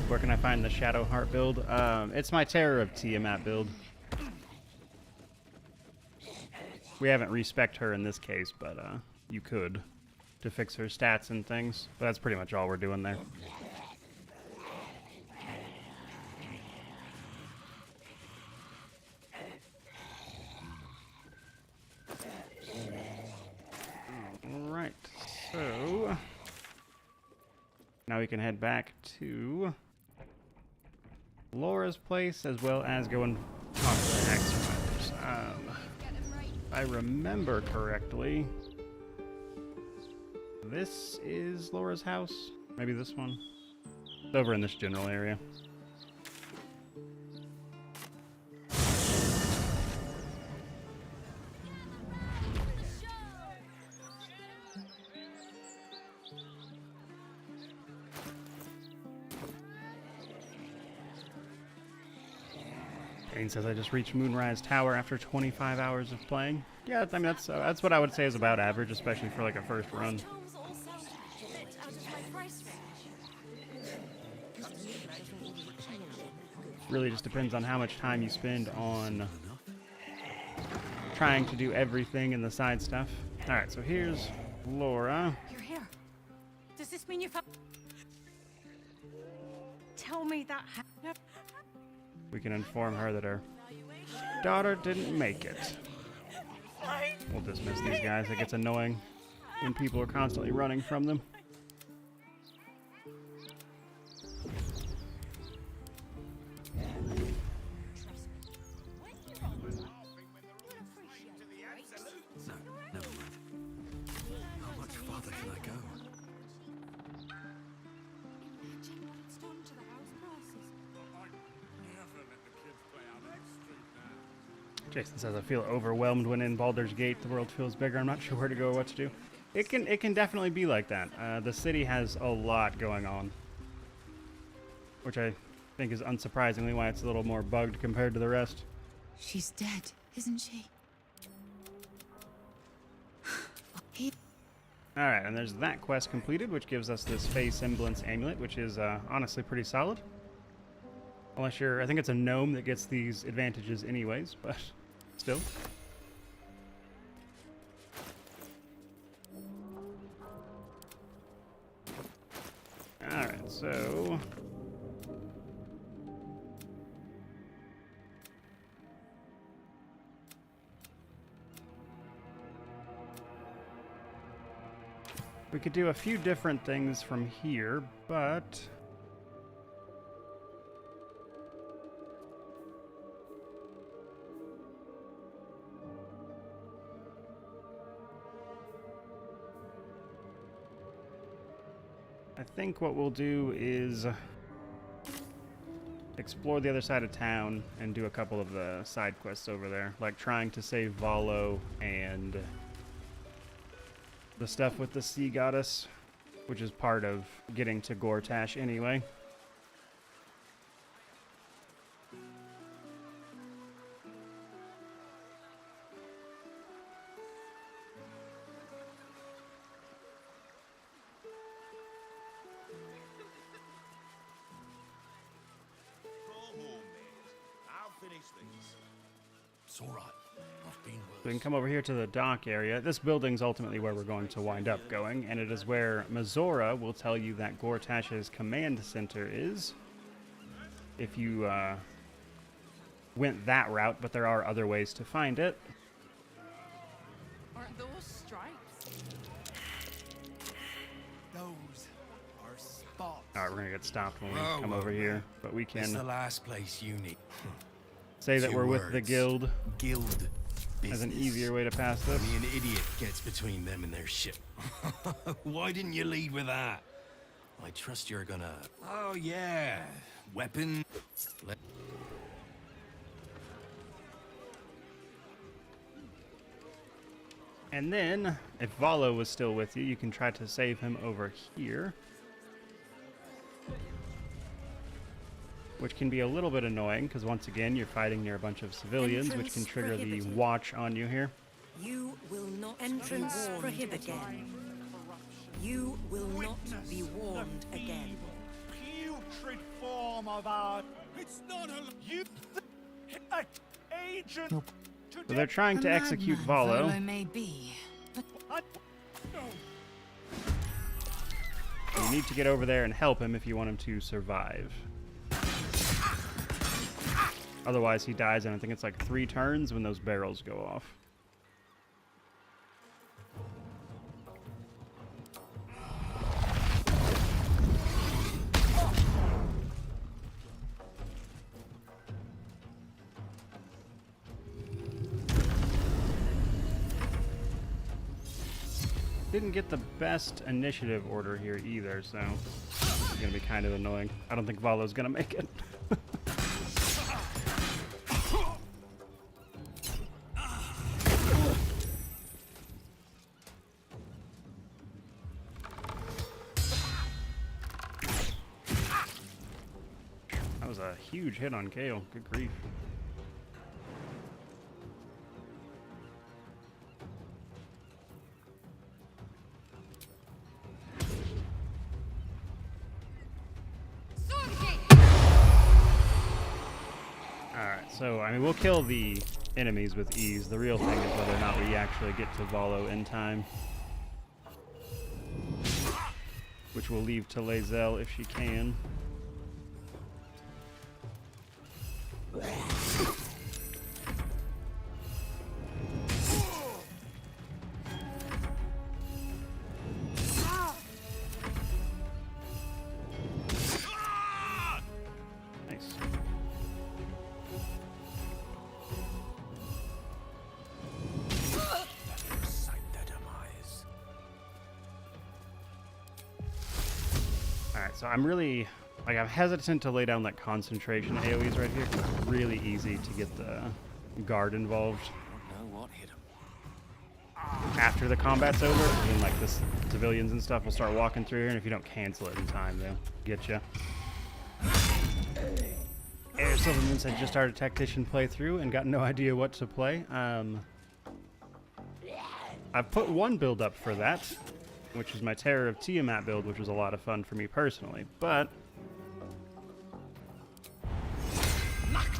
Where can I find the Shadow Heart build? It's my Terror of Tiamat build. We haven't respec'd her in this case, but you could to fix her stats and things. But that's pretty much all we're doing there. Alright, so now we can head back to Laura's place, as well as go and talk to the hag survivors. If I remember correctly, this is Laura's house. Maybe this one. It's over in this general area. Kane says I just reached Moonrise Tower after 25 hours of playing. Yeah, I mean that's what I would say is about average, especially for like a first run. Really just depends on how much time you spend on trying to do everything in the side stuff. All right, so here's Laura. You're here. Does this mean you found... Tell me that... We can inform her that her daughter didn't make it. We'll dismiss these guys. It gets annoying when people are constantly running from them. No, never mind. How much farther can I go? Imagine what it's done to the house prices. Jason says, I feel overwhelmed when in Baldur's Gate. The world feels bigger. I'm not sure where to go or what to do. It can definitely be like that. The city has a lot going on, which I think is unsurprisingly why it's a little more bugged compared to the rest. She's dead, isn't she? Alright, and there's that quest completed, which gives us this Fey Semblance Amulet, which is honestly pretty solid. Unless you're... I think it's a gnome that gets these advantages anyways, but still. Alright, so... we could do a few different things from here, but... I think what we'll do is explore the other side of town and do a couple of the side quests over there, like trying to save Valo and the stuff with the sea goddess, which is part of getting to Gortash anyway. It's all right. I've been worse. We can come over here to the dock area. This building's ultimately where we're going to wind up going, and it is where Mazora will tell you that Gortash's command center is. If you went that route, but there are other ways to find it. Aren't those stripes? Those are spots. Alright, we're gonna get stopped when we come over here, but we It's can the last place you need. say that Few we're with the words. guild Guild as an business. easier way to pass this. Only an idiot gets between them and their shit. Why didn't you lead with that? I trust you're gonna... Oh, yeah. Weapon... And then, if Valo was still with you, you can try to save him over here. Which can be a little bit annoying, because once again, you're fighting near a bunch of civilians, which can trigger the watch on you here. You will not entrance prohibited again. You will not be warned again. Putrid form of art. It's not a you. An agent. So they're trying to execute Valo. Volo may be, but You need to get over there and help him if you want him to survive. Otherwise, he dies, and I think it's like 3 turns when those barrels go off. Didn't get the best initiative order here either, so it's gonna be kind of annoying. I don't think Valo's gonna make it. That was a huge hit on Kale. Good grief. Alright, so, I mean, we'll kill the enemies with ease. The real thing is whether or not we actually get to Valo in time. Which we'll leave to Lae'zel if she can. Nice. Alright, so I'm really, like, I'm hesitant to lay down that concentration AoEs right here, because it's really easy to get the guard involved Don't know what hit him. after the combat's over, and then, like, the civilians and stuff will start walking through here, and if you don't cancel it in time, they'll get you. Air Silverman said just started Tactician playthrough and got no idea what to play. I've put one build up for that, which is my Terror of Tiamat build, which was a lot of fun for me personally, but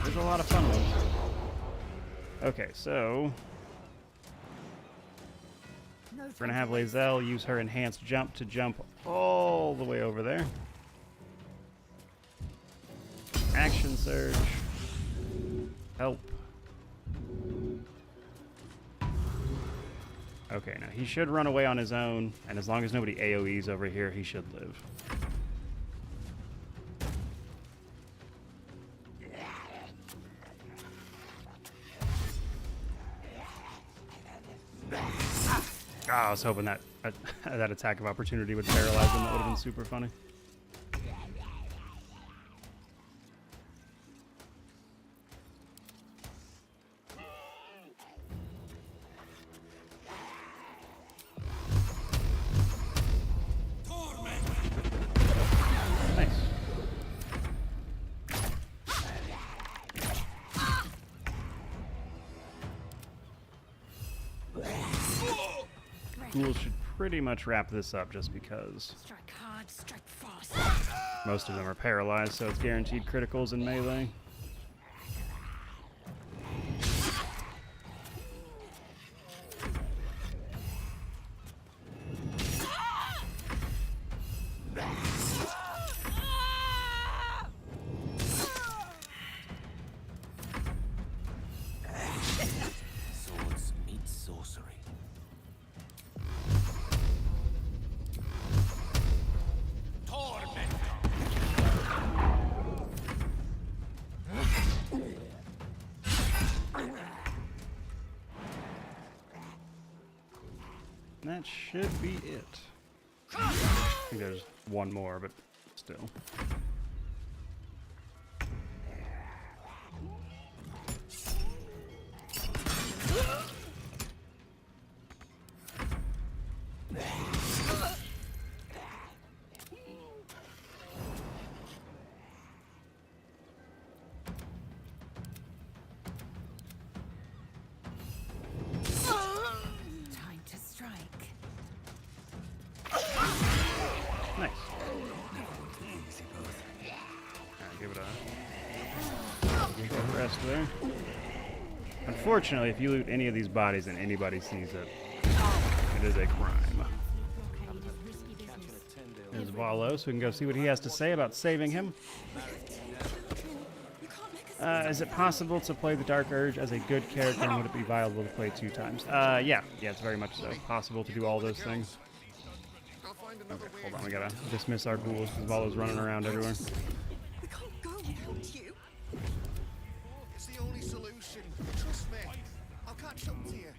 there's a lot of fun ones. Okay, so we're gonna have Lae'zel use her enhanced jump to jump all the way over there. Action surge. Help. Okay, now he should run away on his own, and as long as nobody AoEs over here, he should live. Oh, I was hoping that that attack of opportunity would paralyze him. That would have been super funny. Nice. Ghouls should pretty much wrap this up just because Strike hard, strike fast. most of them are paralyzed, so it's guaranteed criticals in melee. that should be it. I think there's one more, but still. Time to strike. Nice. Alright, give it a short rest there. Unfortunately, if you loot any of these bodies and anybody sees it, it is a crime. There's Valo, so we can go see what he has to say about saving him. Is it possible to play the Dark Urge as a good character, and would it be viable to play 2 times? Yeah, it's very much so. Possible to do all those things. Okay, hold on, we gotta dismiss our ghouls because Valo's running around everywhere. We can't go without you. It's the only solution. Trust me. I'll catch up to you.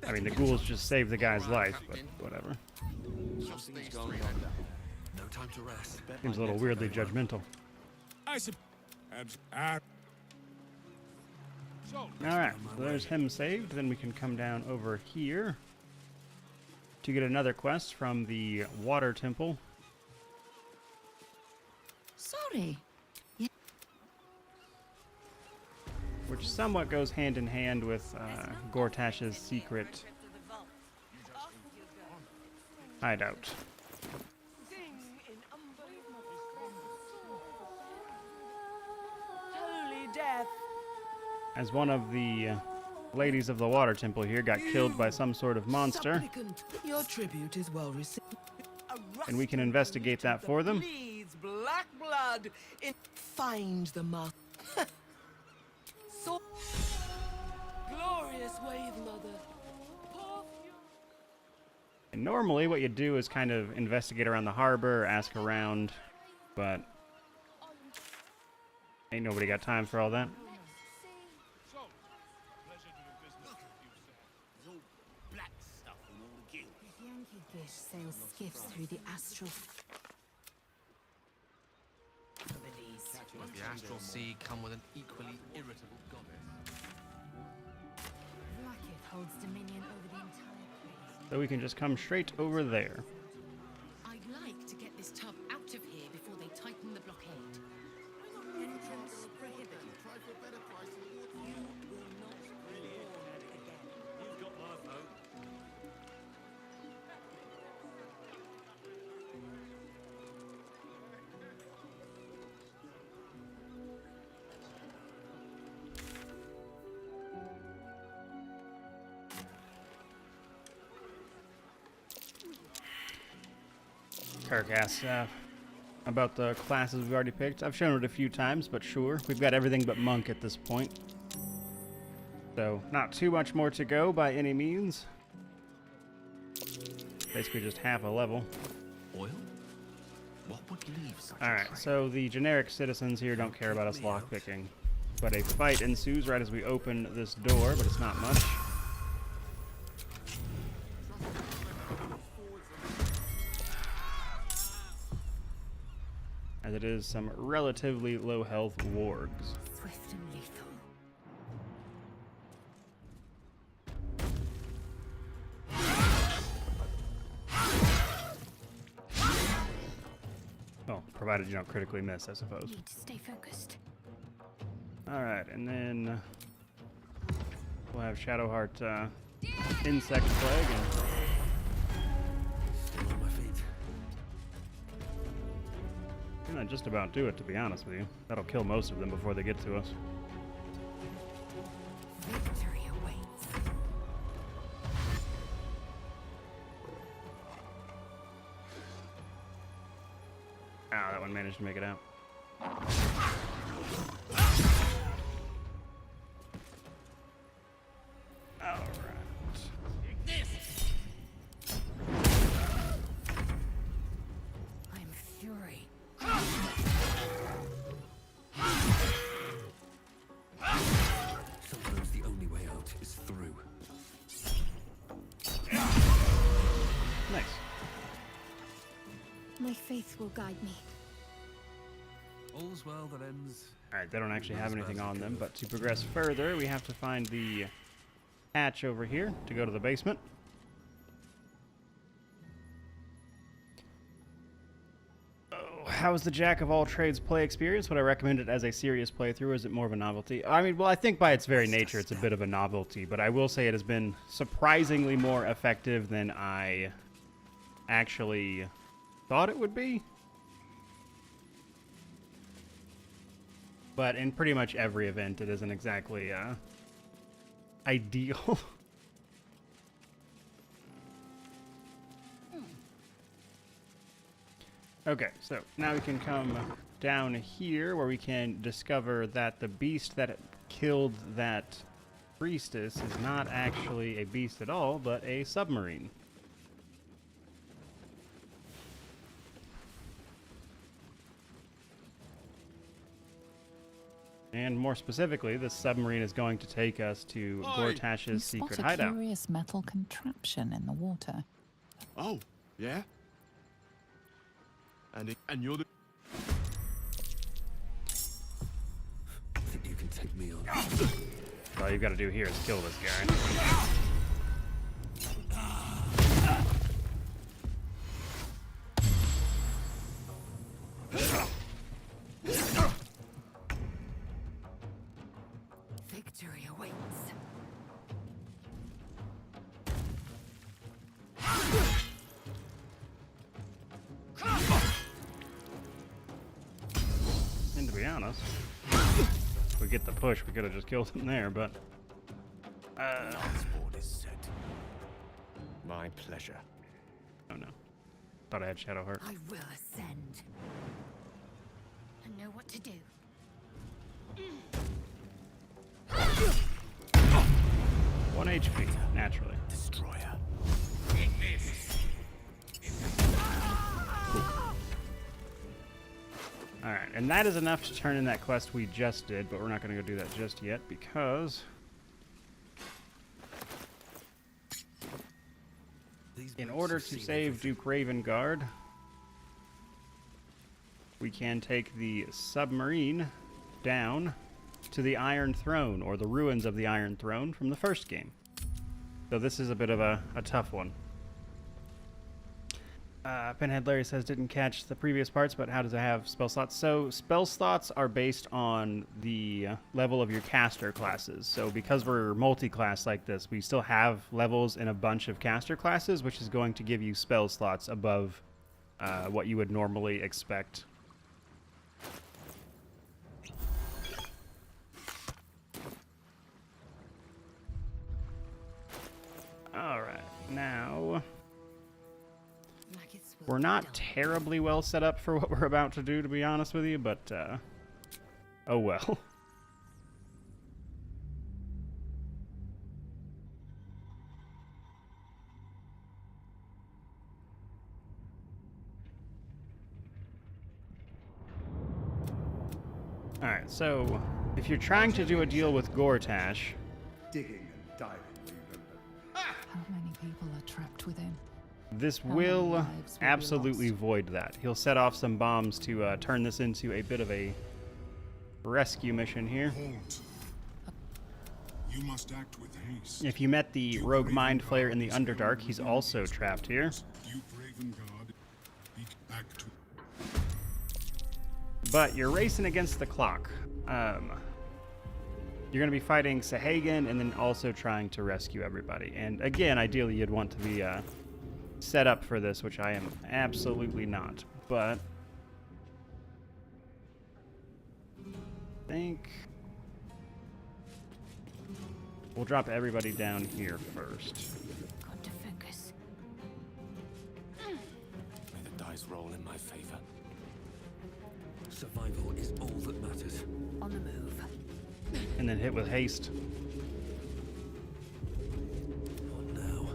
I mean, the ghouls just saved the guy's life, but whatever. Something's going on. No time to rest. Seems a little weirdly judgmental. Alright, so there's him saved. Then we can come down over here to get another quest from the Water Temple. Sorry. Which somewhat goes hand in hand with Gortash's secret hideout. As one of the ladies of the Water Temple here got killed by some sort of monster, Your tribute is well received. and we can investigate that for them. Bleeds black blood in find the master. So glorious wave, mother. And normally what you do is kind of investigate around the harbor, ask around, but ain't nobody got time for all that. Yankee Gish sails skiffs through the astral. Does the astral sea come with an equally irritable goddess? Vlaakith holds dominion over the entire place. So we can just come straight over there. I'd like to get this tub out of here before they tighten the blockade. Entrance prohibited. Try for a better price. You will not be warned again. You've got my vote. Kirk asks about the classes we've already picked. I've shown it a few times, but sure. We've got everything but Monk at this point. So, not too much more to go by any means. Basically just half a level. Oil? What would leave such Alright, so the generic citizens here don't care about us lockpicking. But a fight ensues right as we open this door, but it's not much. As it is some relatively low health wargs. Swift and lethal. Well, provided you don't critically miss, I suppose. Need to stay focused. Alright, and then we'll have Shadowheart Insect Plague. And Still on my feet. gonna just about do it, to be honest with you. That'll kill most of them before they get to us. Victory awaits. Ah, that one managed to make it out. I'm fury. Sometimes the only way out is through. faith will guide me. All's well that ends. Alright, they don't actually have anything on them, but to progress further, we have to find the hatch over here to go to the basement. How was the Jack of all trades play experience? Would I recommend it as a serious playthrough, or is it more of a novelty? I mean, well, I think by its very nature, it's a bit of a novelty, but I will say it has been surprisingly more effective than I actually thought it would be. But in pretty much every event, it isn't exactly ideal. Okay, so now we can come down here where we can discover that the beast that killed that priestess is not actually a beast at all, but a submarine. And more specifically, this submarine is going to take us to Gortash's secret hideout. A curious metal contraption in the water. Oh, yeah? And you're the... Think you can take me on? All you've got to do here is kill this guy. Victory awaits. And to be honest, if we get the push, we could have just killed him there, but... Board is set. My pleasure. Oh no. Thought I had Shadowheart. I will ascend. I know what to do. 1 HP, naturally. Destroyer. Alright, and that is enough to turn in that quest we just did, but we're not going to go do that just yet because... in order to save Duke Ravengard, we can take the submarine down to the Iron Throne, or the ruins of the Iron Throne from the first game. So this is a bit of a tough one. Pinhead Larry says, didn't catch the previous parts, but how does it have spell slots? So spell slots are based on the level of your caster classes. So because we're multi-class like this, we still have levels in a bunch of caster classes, which is going to give you spell slots above what you would normally expect. Alright, now... we're not terribly well set up for what we're about to do, to be honest with you, but, oh well. Alright, so, if you're trying to do a deal with Gortash... Digging and diving. How many people are trapped within? This will absolutely void that. He'll set off some bombs to turn this into a bit of a rescue mission here. Halt. You must act with haste. If you met the rogue mind flayer in the Underdark, he's also trapped here. Duke Ravengard, act. But you're racing against the clock. You're going to be fighting Sahagan and then also trying to rescue everybody. And again, ideally you'd want to be set up for this, which I am absolutely not. But I think we'll drop everybody down here first. Got to focus. May the dice roll in my favor. Survival is all that matters. On the move. And then hit with haste. What now?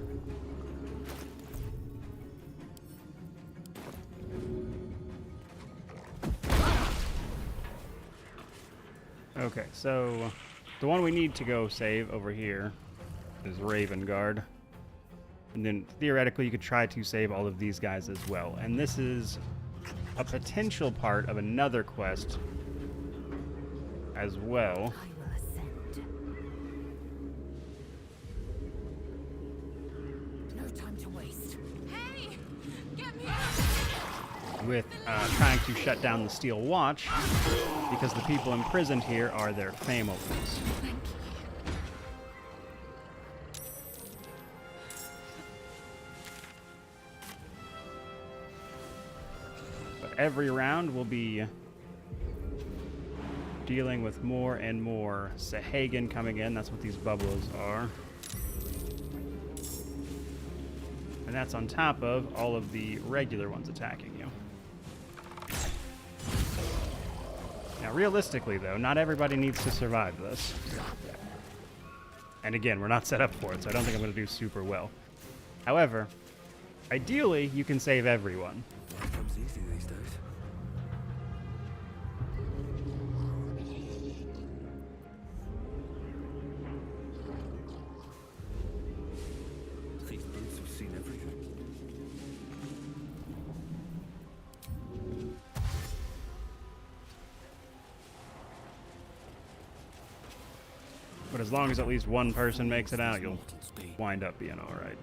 Okay, so the one we need to go save over here is Ravengard. And then theoretically you could try to save all of these guys as well. And this is a potential part of another quest as well. No time to waste. Hey! Get me With trying to shut down the Steel Watch, because the people imprisoned here are their families. But every round will be dealing with more and more Sahagan coming in. That's what these bubbles are. And that's on top of all of the regular ones attacking you. Now, realistically, though, not everybody needs to survive this. And again, we're not set up for it, so I don't think I'm going to do super well. However, ideally, you can save everyone. Life comes easy these days. These boots have seen everything. But as long as at least one person makes it out, you'll wind up being alright.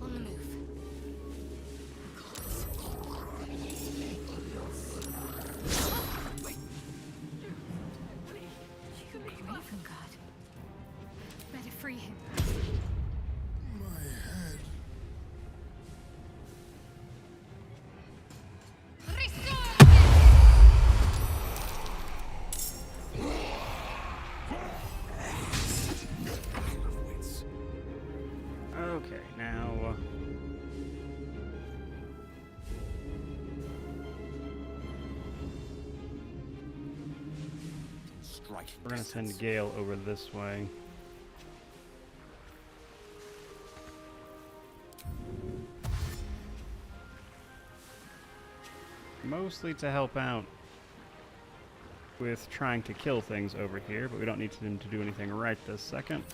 On the move. You can be away from God. Better free him. My head. Okay, now... we're going to send Gale over this way. Mostly to help out with trying to kill things over here, but we don't need him to do anything right this second.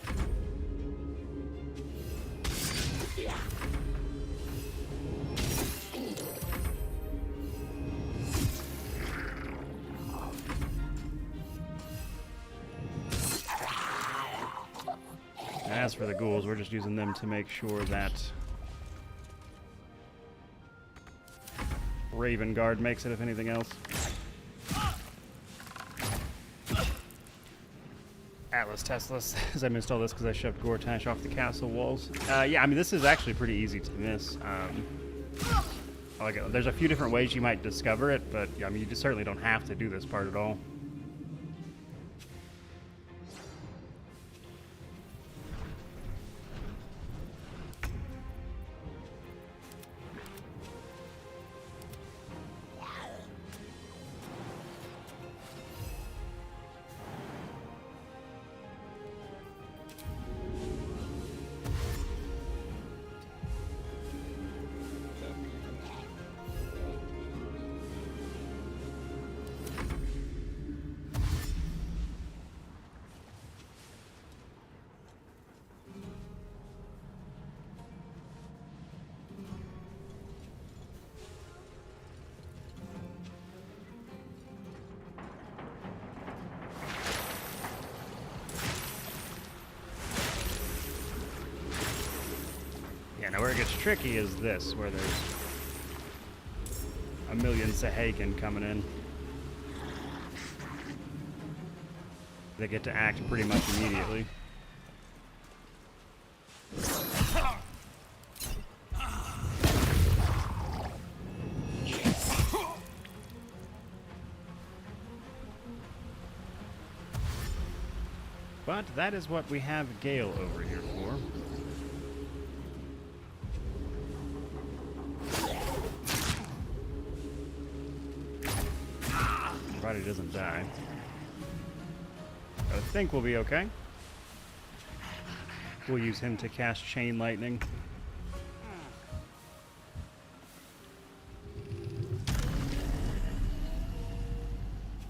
As for the ghouls, we're just using them to make sure that Raven Guard makes it, if anything else. Atlas Teslas, as I missed all this because I shoved Gortash off the castle walls. Yeah, I mean, this is actually pretty easy to miss. There's a few different ways you might discover it, but yeah, I mean, you just certainly don't have to do this part at all. Now where it gets tricky is this, where there's a million Sahagan coming in. They get to act pretty much immediately. But that is what we have Gale over here for. Provided he doesn't die. I think we'll be okay. We'll use him to cast Chain Lightning.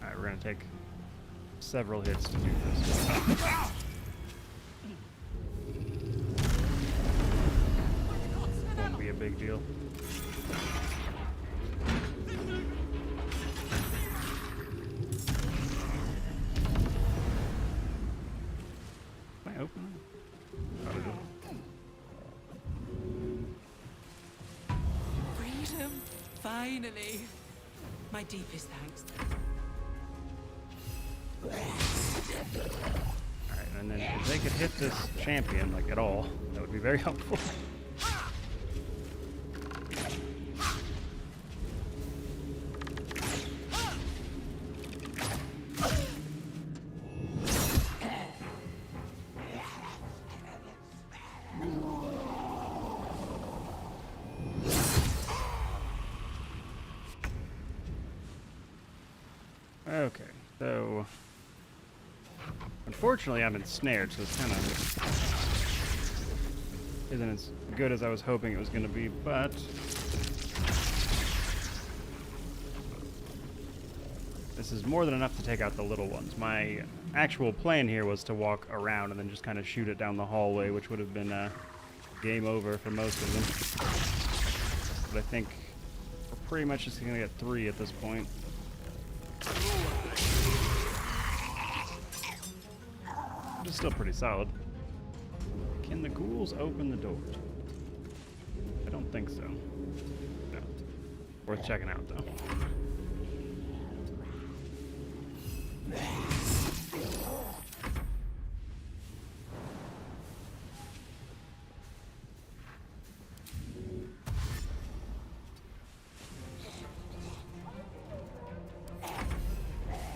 Alright, we're gonna take several hits to do this. Won't be a big deal. Can I open it? How to do it? Freedom, finally. My deepest thanks. Alright, and then if they could hit this champion, like, at all, that would be very helpful. Okay, so unfortunately I'm ensnared, so it's kind of isn't as good as I was hoping it was going to be, but this is more than enough to take out the little ones. My actual plan here was to walk around and then just kind of shoot it down the hallway, which would have been game over for most of them. But I think we're pretty much just going to get 3 at this point. It's still pretty solid. Can the ghouls open the doors? I don't think so. No. Worth checking out, though.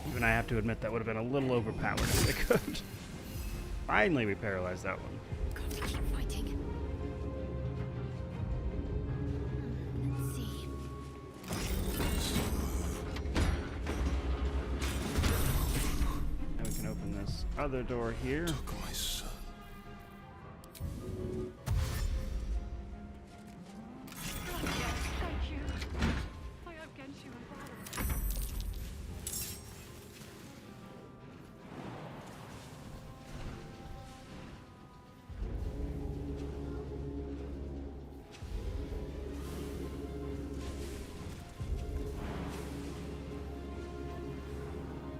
Even I have to admit that would have been a little overpowered if they could. Finally, we paralyzed that one. Got to keep fighting. Let's see. Now we can open this other door here. Took my son. Thank you. I am against you and Baldur.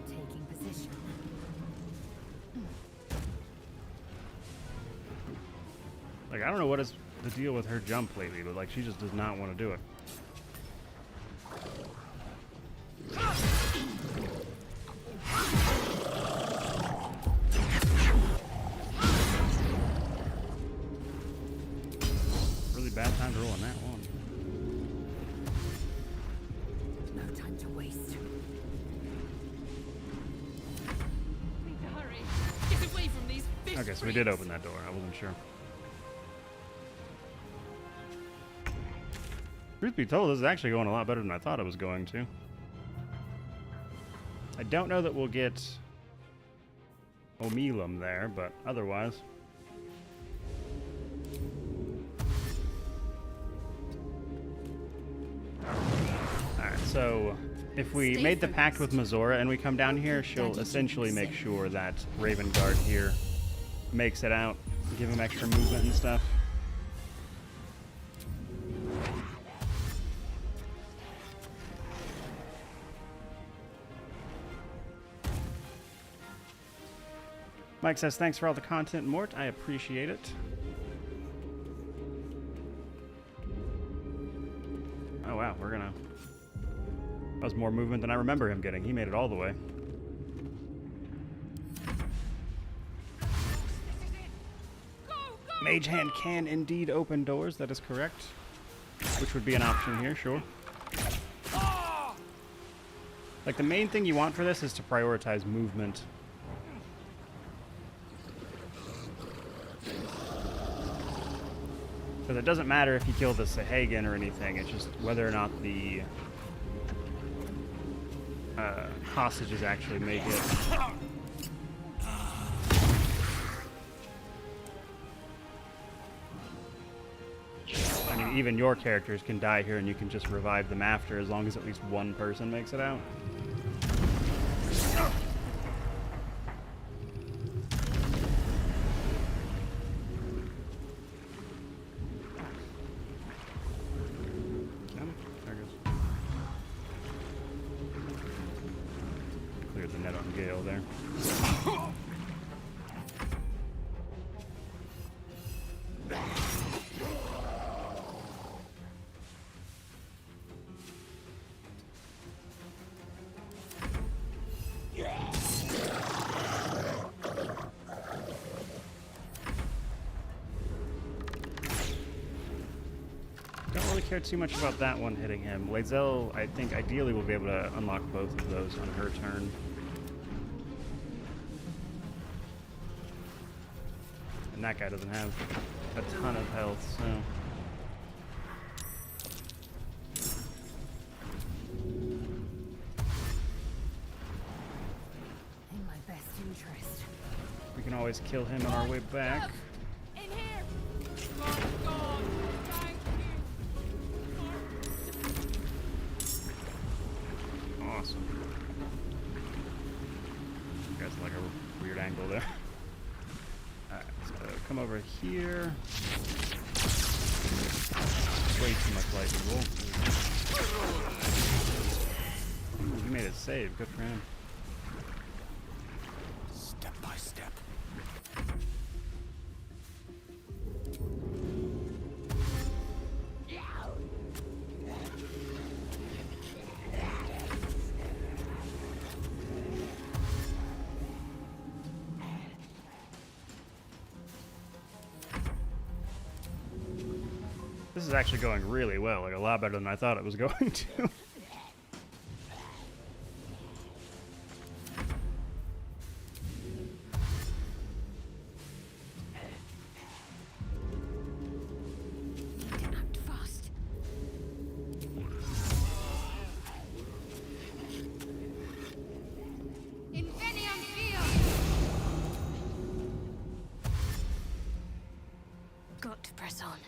Taking position. Like, I don't know what is the deal with her jump lately, but like she just does not want to do it. Really bad time to roll on that one. No time to waste. Need to hurry. Get away from these fish Okay, so we did open that door. I wasn't sure. Truth be told, this is actually going a lot better than I thought it was going to. I don't know that we'll get Omilum there, but otherwise. Alright, so if we made the pact with Mazora and we come down here, she'll essentially make sure that Raven Guard here makes it out, give him extra movement and stuff. Mike says, thanks for all the content, Mort. I appreciate it. Oh, wow. We're gonna... That was more movement than I remember him getting. He made it all the way. Mage Hand can indeed open doors. That is correct. Which would be an option here, sure. Like, the main thing you want for this is to prioritize movement. Because it doesn't matter if you kill the Sahagan or anything, it's just whether or not the hostages actually make it. I mean, even your characters can die here and you can just revive them after as long as at least one person makes it out. the net on Gale there. Don't really care too much about that one hitting him. Lae'zel, I think, ideally will be able to unlock both of those on her turn. And that guy doesn't have a ton of health, so... In my best interest. We can always kill him on our way back. In here! Awesome. You guys like a weird angle there. Alright, so come over here. Way too much lightning bolt. Ooh, he made it save. Good for him. Step by step. This is actually going really well, like a lot better than I thought it was going to. Act fast. Invenium field! Got to press on.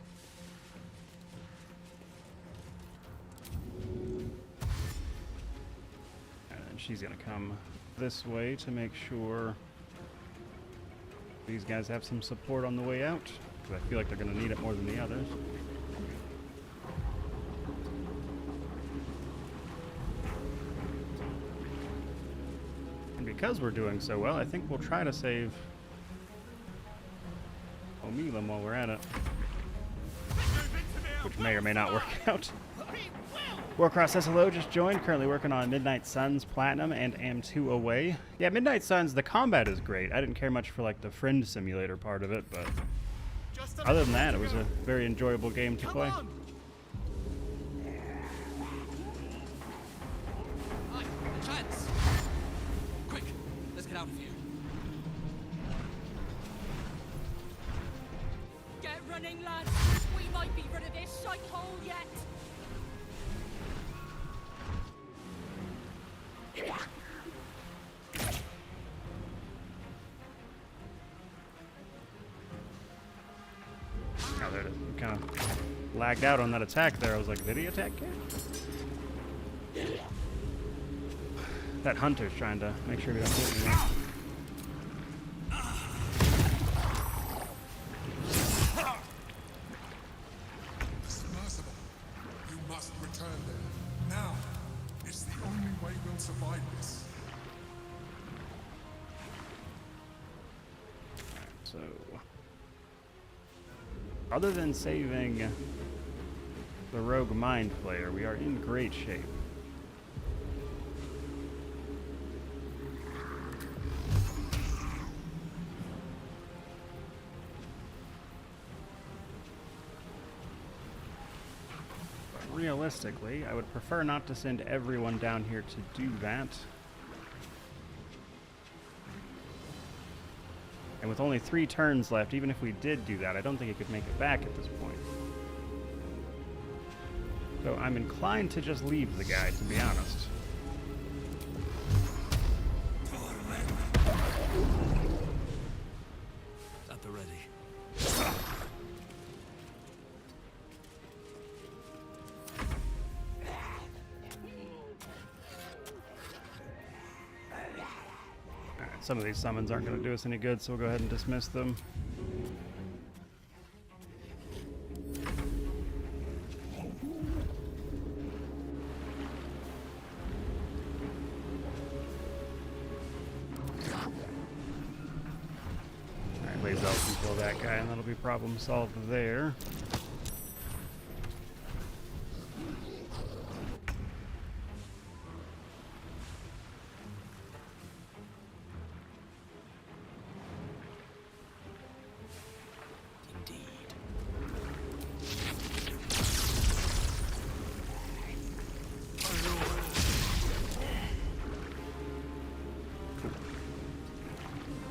And she's gonna come this way to make sure these guys have some support on the way out, because I feel like they're gonna need it more than the others. And because we're doing so well, I think we'll try to save Omelam while we're at it, which may or may not work out. Warcross says hello, just joined. Currently working on Midnight Suns Platinum and am 2 away. Yeah, Midnight Suns, the combat is great. I didn't care much for like the friend simulator part of it, but other than that, it was a very enjoyable game to play. Hi, chance! Quick, let's get out of here. Get running, lads! We might be rid of this shite hole yet! Oh, there it is. Kind of lagged out on that attack there. I was like, did he attack it? That hunter's trying to make sure we don't hit anyone. This is merciful. You must return there. Now. It's the only way we'll survive this. So, other than saving the rogue mind player, we are in great shape. But realistically, I would prefer not to send everyone down here to do that. And with only 3 turns left, even if we did do that, I don't think it could make it back at this point. So I'm inclined to just leave the guy, to be honest. At the ready. Some of these summons aren't going to do us any good, so we'll go ahead and dismiss them. that guy, and that'll be problem solved there.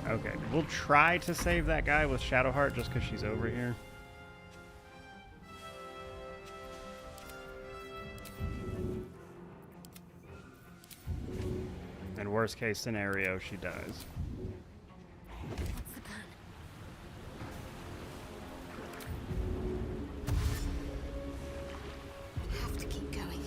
Okay, we'll try to save that guy with Shadowheart just because she's over here. And worst case scenario, she dies. Have to keep going.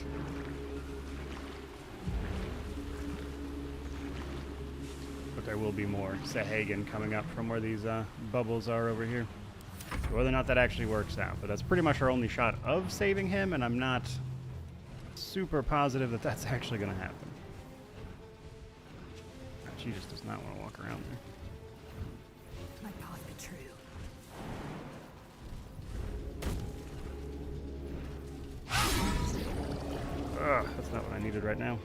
But there will be more Sahagan coming up from where these bubbles are over here. Whether or not that actually works out, but that's pretty much our only shot of saving him, and I'm not super positive that that's actually going to happen. She just does not want to walk around there. My path be true. Ugh, that's not what I needed right now.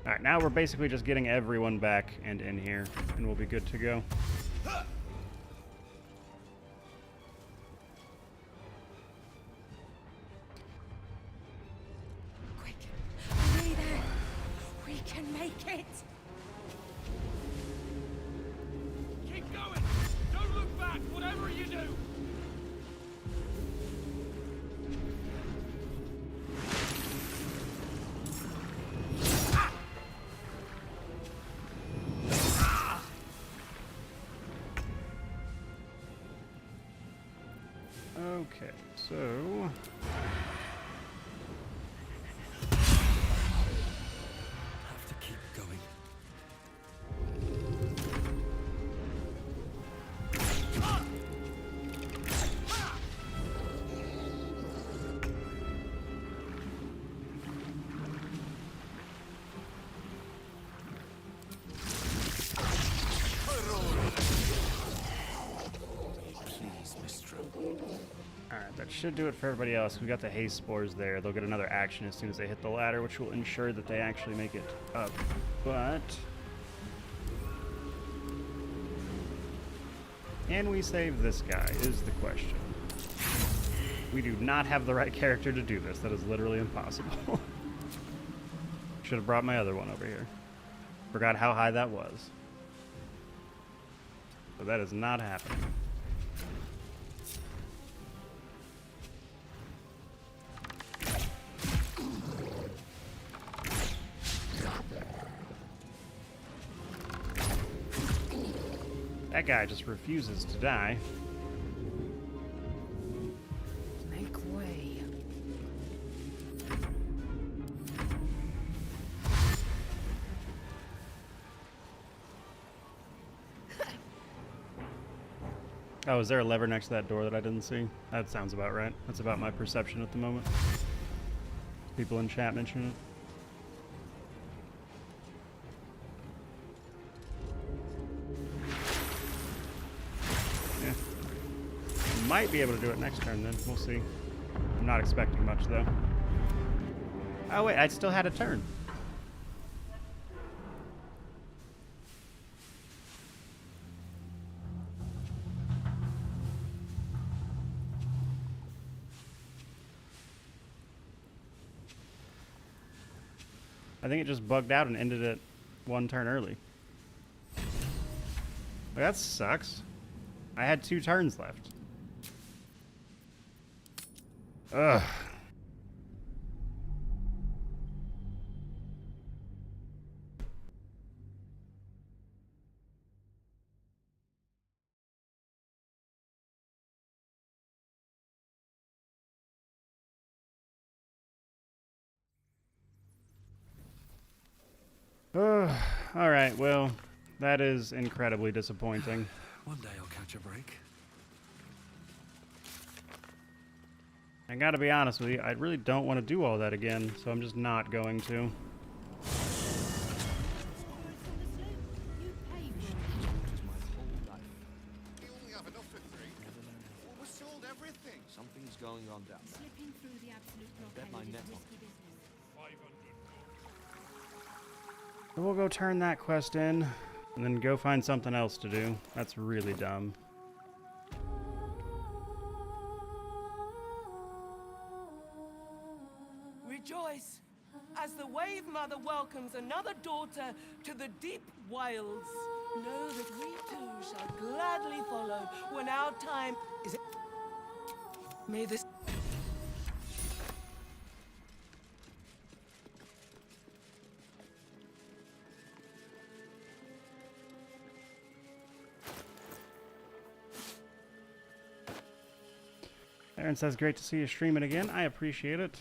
Alright, now we're basically just getting everyone back and in here, and we'll be good to go. Quick, are we there? We can make it. Keep going! Don't look back, whatever you do! Okay, so... Have to keep going. Please, Mistra. Alright, that should do it for everybody else. We got the haste spores there. They'll get another action as soon as they hit the ladder, which will ensure that they actually make it up. But... can we save this guy, is the question. We do not have the right character to do this. That is literally impossible. Should have brought my other one over here. Forgot how high that was. So that is not happening. That guy just refuses to die. Make way. Oh, is there a lever next to that door that I didn't see? That sounds about right. That's about my perception at the moment. People in chat mention it. Might be able to do it next turn then. We'll see. I'm not expecting much though. Oh wait, I still had a turn. I think it just bugged out and ended it one turn early. That sucks. I had 2 turns left. Ugh. All right, well, that is incredibly disappointing. One day I'll catch a break. I gotta be honest with you, I really don't want to do all that again, so I'm just not going to. is going on down there. Slipping through the absolute Bet my blockade net is on risky business. So we'll go turn that quest in, and then go find something else to do. That's really dumb. Rejoice, as the Wave Mother welcomes another daughter to the deep wilds. Know that we too shall gladly follow when our time is. May this. Aaron says, great to see you streaming again. I appreciate it.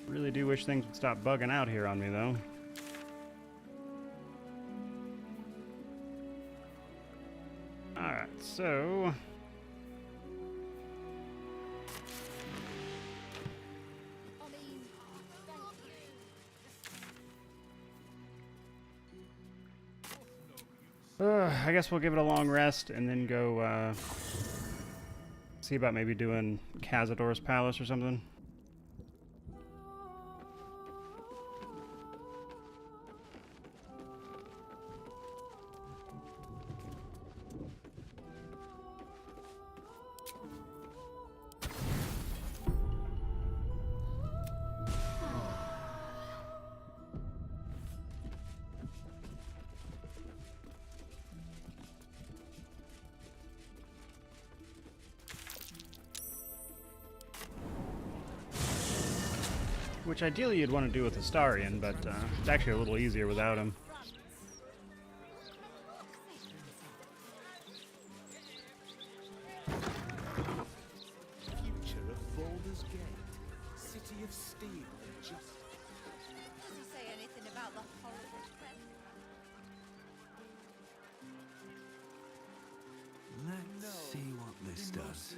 Really do wish things would stop bugging out here on me, though. Alright, so... I guess we'll give it a long rest and then go see about maybe doing Cazador's Palace or something. Which ideally you'd want to do with Astarion, but it's actually a little easier without him. Future of Baldur's Gate, city of steel and justice. Does he say anything about the horrible threat? Let's see what this does.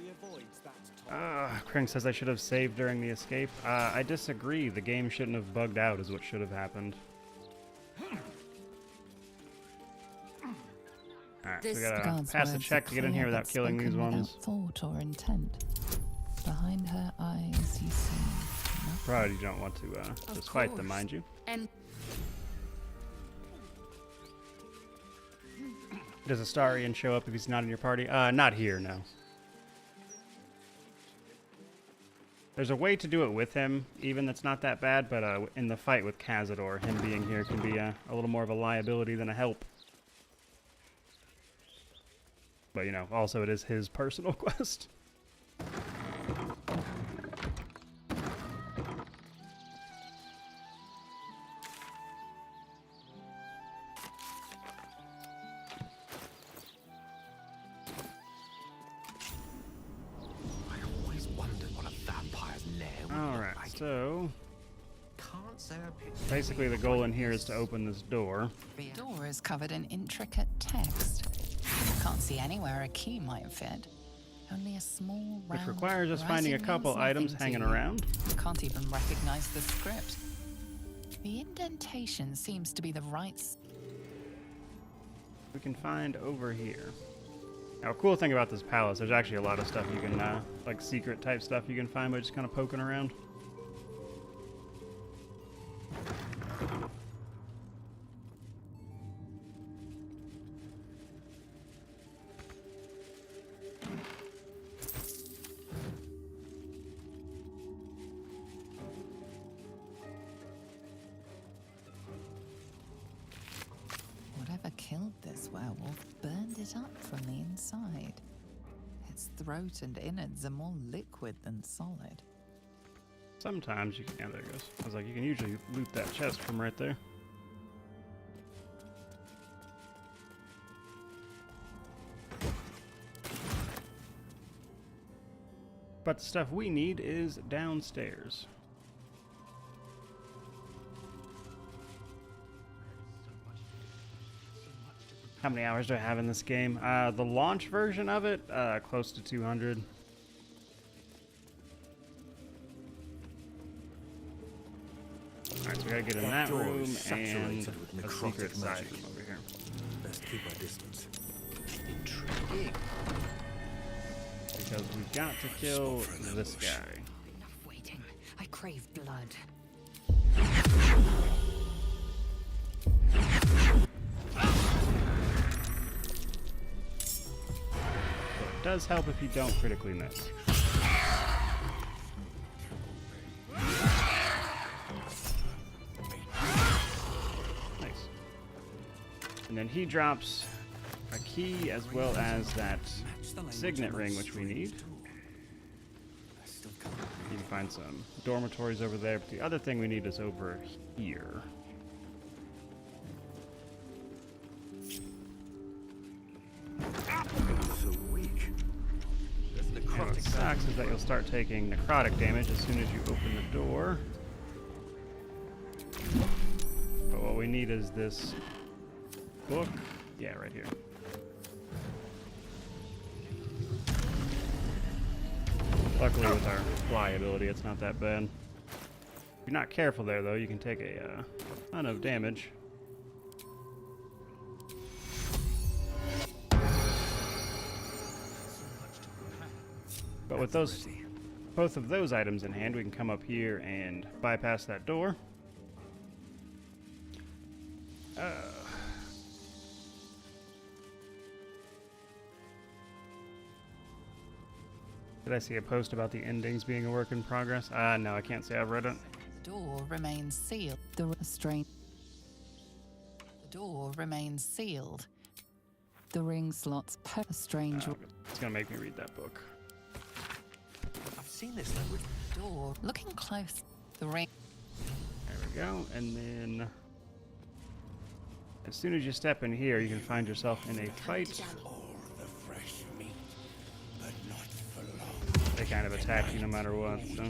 Krang says I should have saved during the escape. I disagree. The game shouldn't have bugged out is what should have happened. Alright, so we gotta pass the check to get in here without killing these ones. Thought or intent. Behind her eyes, you see nothing. Probably you don't want to just fight them, mind you. And Does Astarion show up if he's not in your party? Not here, no. There's a way to do it with him, even that's not that bad, but in the fight with Cazador, him being here can be a little more of a liability than a help. But, you know, also it is his personal quest. So, basically the goal in here is to open this door. The door is covered in intricate text. You can't see anywhere a key might fit. Only a small round, which requires us finding a couple items hanging around. You can't even recognize the script. The indentation seems to be the right... We can find over here. Now, a cool thing about this palace, there's actually a lot of stuff you can, like secret type stuff you can find by just kind of poking around. Whatever killed this werewolf burned it up from the inside. Its throat and innards are more liquid than solid. Sometimes you can... Yeah, there it goes. I was like, you can usually loot that chest from right there. But the stuff we need is downstairs. How many hours do I have in this game? The launch version of it, close to 200. Alright, so we gotta get in that room and a secret side room over here. Best keep our distance. Intriguing. because we've got to kill this guy. Enough waiting. I crave blood. It does help if you don't critically miss. Nice. And then he drops a key as well as that signet ring, which we need. You can find some dormitories over there, but the other thing we need is over here. So weak. And what sucks is that you'll start taking necrotic damage as soon as you open the door. But what we need is this book. Yeah, right here. Luckily with our fly ability, it's not that bad. If you're not careful there, though, you can take a ton of damage. But with both of those items in hand, we can come up here and bypass that door. Did I see a post about the endings being a work in progress? No, I can't say I've read it. The door remains sealed. The door remains sealed. The ring slots per strange. It's gonna make me read that book. I've seen this language. Door. Looking close. The ring. There we go. And then as soon as you step in here, you can find yourself in a fight. They kind of attack you no matter what, so.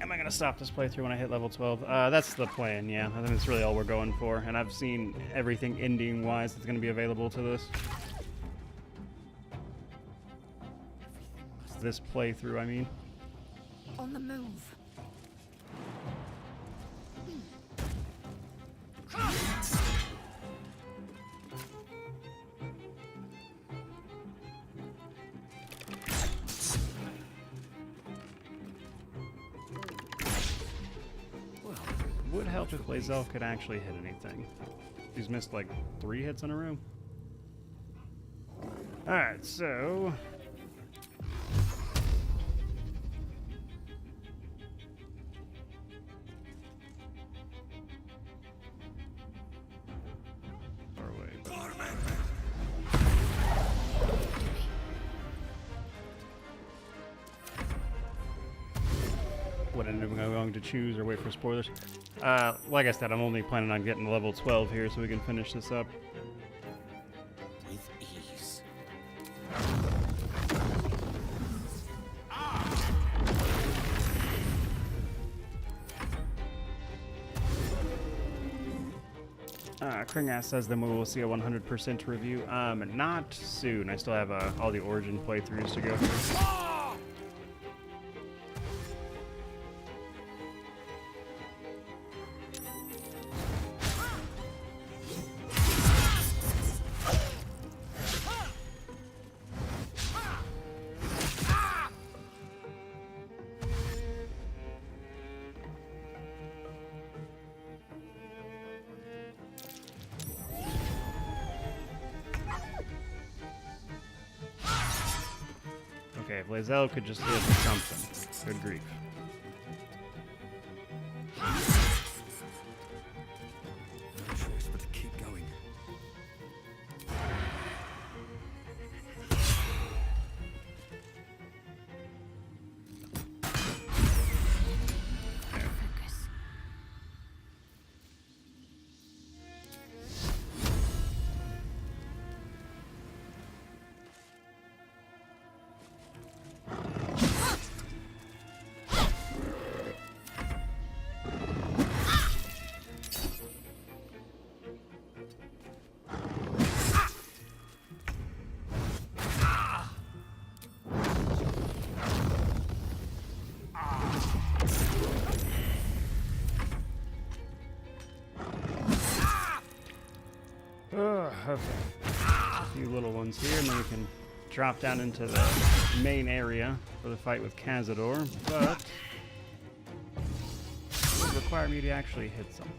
Am I gonna stop this playthrough when I hit level 12? That's the plan, yeah. I think that's really all we're going for, and I've seen everything ending-wise that's gonna be available to this. This playthrough, I mean. On the move. Would help if Lae'zel could actually hit anything. He's missed like 3 hits in a row. Alright, so what end am I going to choose or wait for spoilers? Like I said, I'm only planning on getting to level 12 here so we can finish this up. With ease. Kringass says then we will see a 100% review. Not soon. I still have all the Origin playthroughs to go through. Okay, if Lae'zel could just hit something. Good grief. No choice but to keep going. Okay. A few little ones here, and then we can drop down into the main area for the fight with Cazador, but it would require me to actually hit something.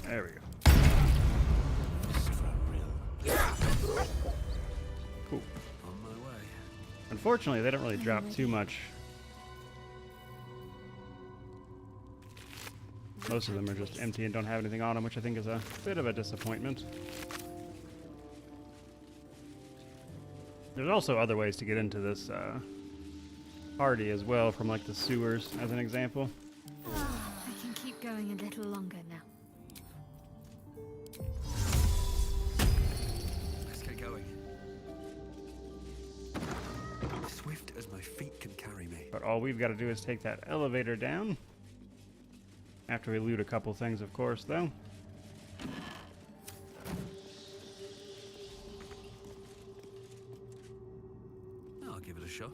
There we go. Cool. On my way. Unfortunately, they don't really drop too much. Most of them are just empty and don't have anything on them, which I think is a bit of a disappointment. There's also other ways to get into this party as well, from like the sewers, as an example. I can keep going a little longer now. Let's get going. Swift as my feet can carry me. But all we've got to do is take that elevator down. After we loot a couple things, of course, though. I'll give it a shot.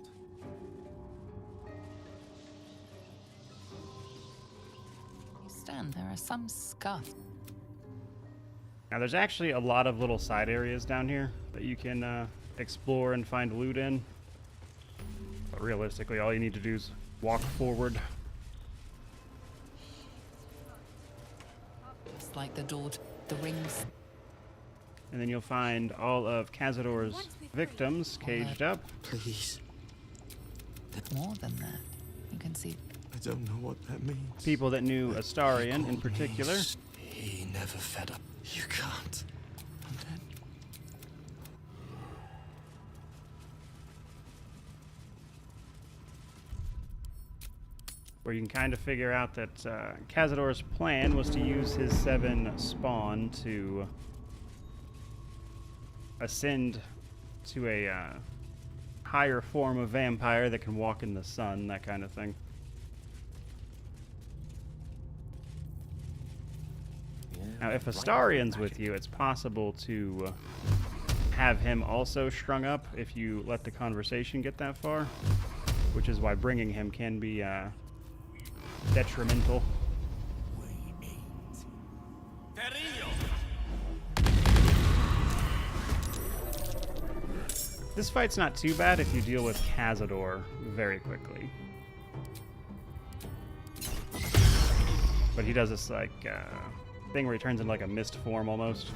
Stan, there are some scuff. Now, there's actually a lot of little side areas down here that you can explore and find loot in. But realistically, all you need to do is walk forward. It's like the door to the rings. And then you'll find all of Cazador's victims caged up. Please. More than that. You can see. I don't know what that means. People that knew Astarion in particular. He never fed up. You can't. And then... Where you can kind of figure out that Cazador's plan was to use his 7 spawn to ascend to a higher form of vampire that can walk in the sun, that kind of thing. Now, if Astarion's with you, it's possible to have him also strung up if you let the conversation get that far, which is why bringing him can be detrimental. This fight's not too bad if you deal with Cazador very quickly. But he does this like thing where he turns into like a mist form almost.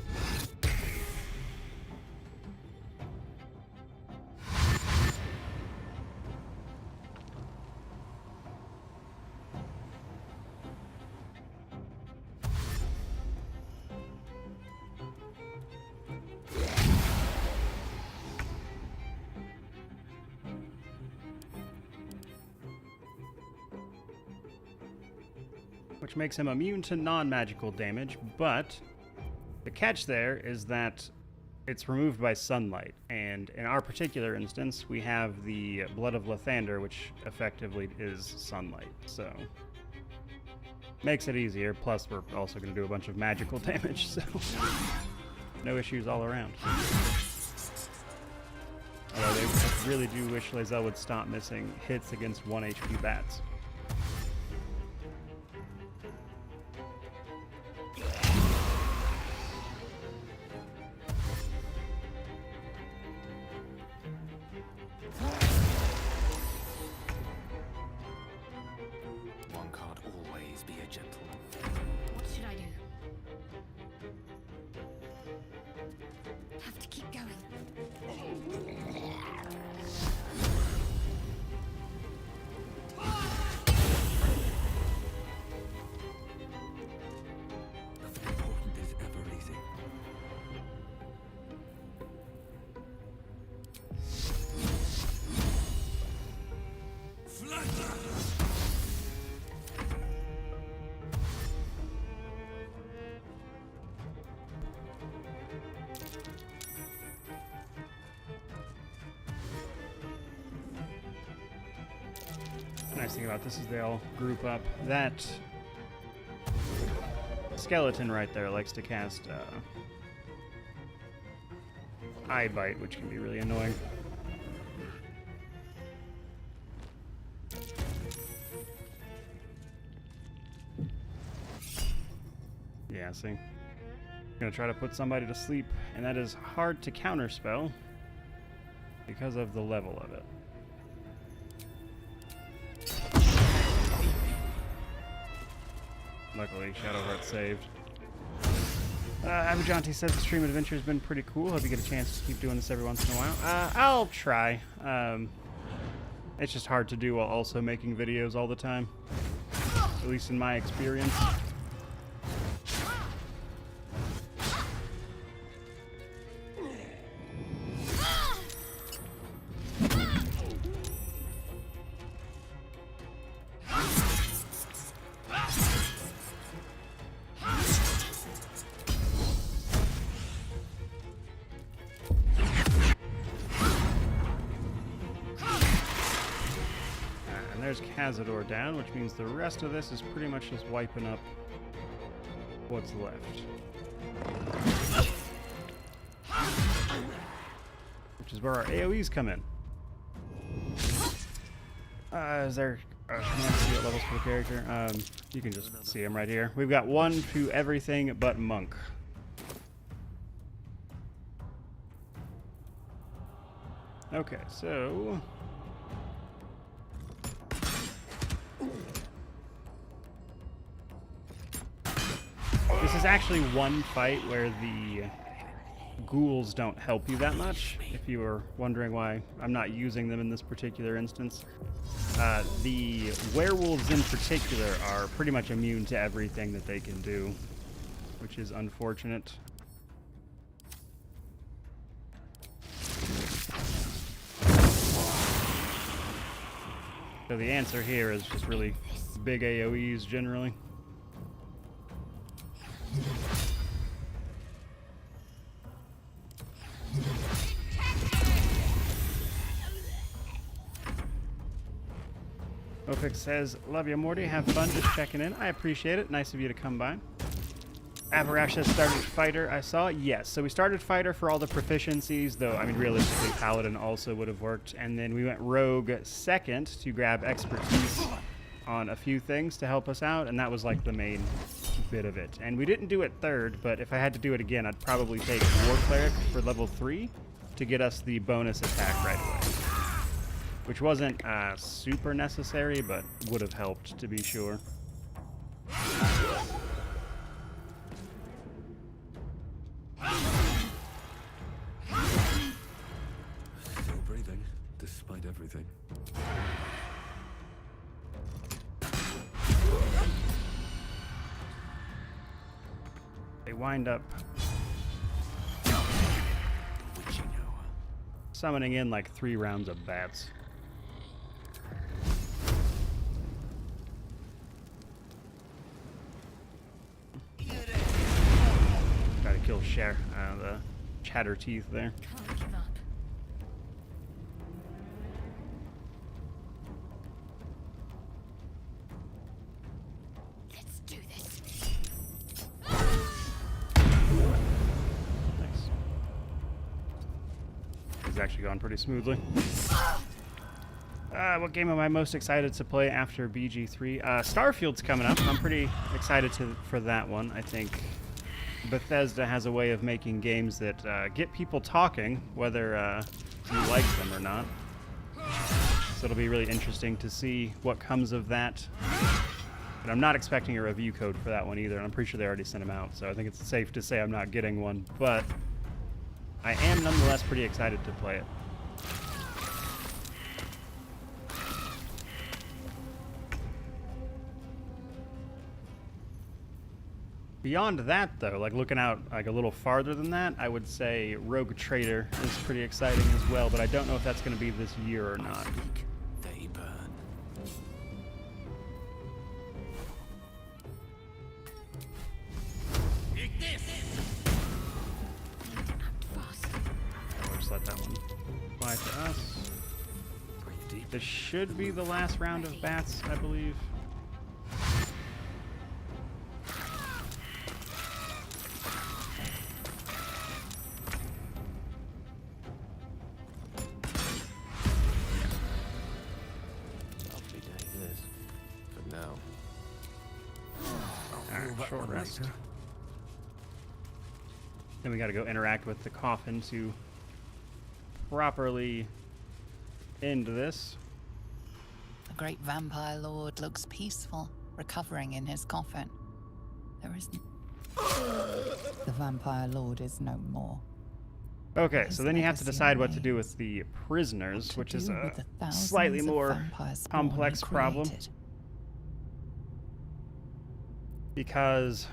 Which makes him immune to non-magical damage, but the catch there is that it's removed by sunlight, and in our particular instance, we have the Blood of Lathander, which effectively is sunlight, so makes it easier, plus we're also going to do a bunch of magical damage, so no issues all around. Although I really do wish Lae'zel would stop missing hits against 1 HP bats. One can't always be a gentleman. What should I do? Have to keep going. Nice thing about this is they all group up. That skeleton right there likes to cast Eye Bite, which can be really annoying. Yeah, see? I'm gonna try to put somebody to sleep, and that is hard to counterspell because of the level of it. Luckily, Shadowheart saved. Abujanti says the stream adventure has been pretty cool. Hope you get a chance to keep doing this every once in a while. I'll try. It's just hard to do while also making videos all the time. At least in my experience. There's Cazador down, which means the rest of this is pretty much just wiping up what's left. Which is where our AoEs come in. Is there a command see what levels for the character? You can just see them right here. We've got 1 to everything but Monk. Okay, so... This is actually one fight where the ghouls don't help you that much, if you were wondering why I'm not using them in this particular instance. The werewolves in particular are pretty much immune to everything that they can do, which is unfortunate. So the answer here is just really big AoEs generally. Ofix says, love you, Morty. Have fun just checking in. I appreciate it. Nice of you to come by. Avarash has started Fighter. I saw it. Yes. So we started Fighter for all the proficiencies, though, I mean, realistically, Paladin also would have worked. And then we went Rogue second to grab expertise on a few things to help us out. And that was like the main bit of it. And we didn't do it third, but if I had to do it again, I'd probably take War Cleric for level 3 to get us the bonus attack right away. Which wasn't super necessary, but would have helped to be sure. Still breathing, despite everything. They wind up summoning in like 3 rounds of bats. Try to kill the chatter teeth there. Can't give up. Let's do this. Nice. It's actually gone pretty smoothly. What game am I most excited to play after BG3? Starfield's coming up. I'm pretty excited for that one. I think Bethesda has a way of making games that get people talking, whether you like them or not. So it'll be really interesting to see what comes of that. But I'm not expecting a review code for that one either, and I'm pretty sure they already sent them out, so I think it's safe to say I'm not getting one. But I am nonetheless pretty excited to play it. Beyond that, though, like looking out like a little farther than that, I would say Rogue Trader is pretty exciting as well, but I don't know if that's going to be this year or not. They burn. We'll just let that one fly to us. Breathe deep. This should be the last round of bats, I believe. Lovely day this. For now. Alright, short rest. Then we gotta go interact with the coffin to properly end this. The great vampire lord looks peaceful, recovering in his coffin. There is... The vampire lord is no more. Okay, so then you have to decide what to do with the prisoners, which is a slightly more complex problem. Because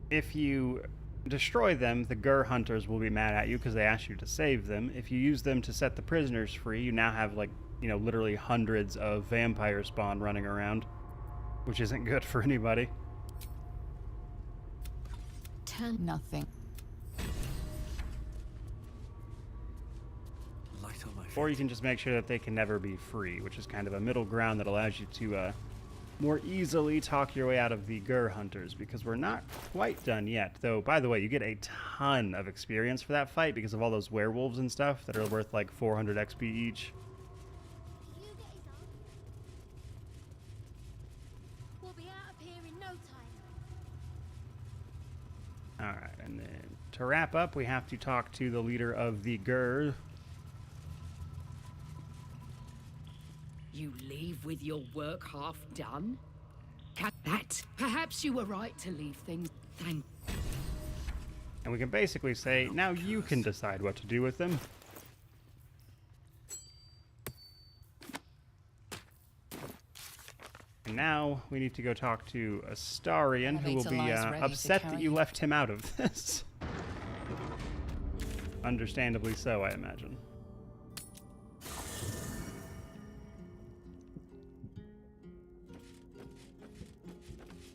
if you destroy them, the Gur hunters will be mad at you because they asked you to save them. If you use them to set the prisoners free, you now have, like, you know, literally hundreds of vampire spawn running around, which isn't good for anybody. Nothing. Or you can just make sure that they can never be free, which is kind of a middle ground that allows you to more easily talk your way out of the Gur hunters, because we're not quite done yet. Though, by the way, you get a ton of experience for that fight because of all those werewolves and stuff that are worth like 400 XP each. We'll be out of here in no time. Alright, and then to wrap up, we have to talk to the leader of the Gur. You leave with your work half done? That? Perhaps you were right to leave things. Thank. And we can basically say, now you can decide what to do with them. And now we need to go talk to Astarion, who will be upset that you left him out of this. Understandably so, I imagine.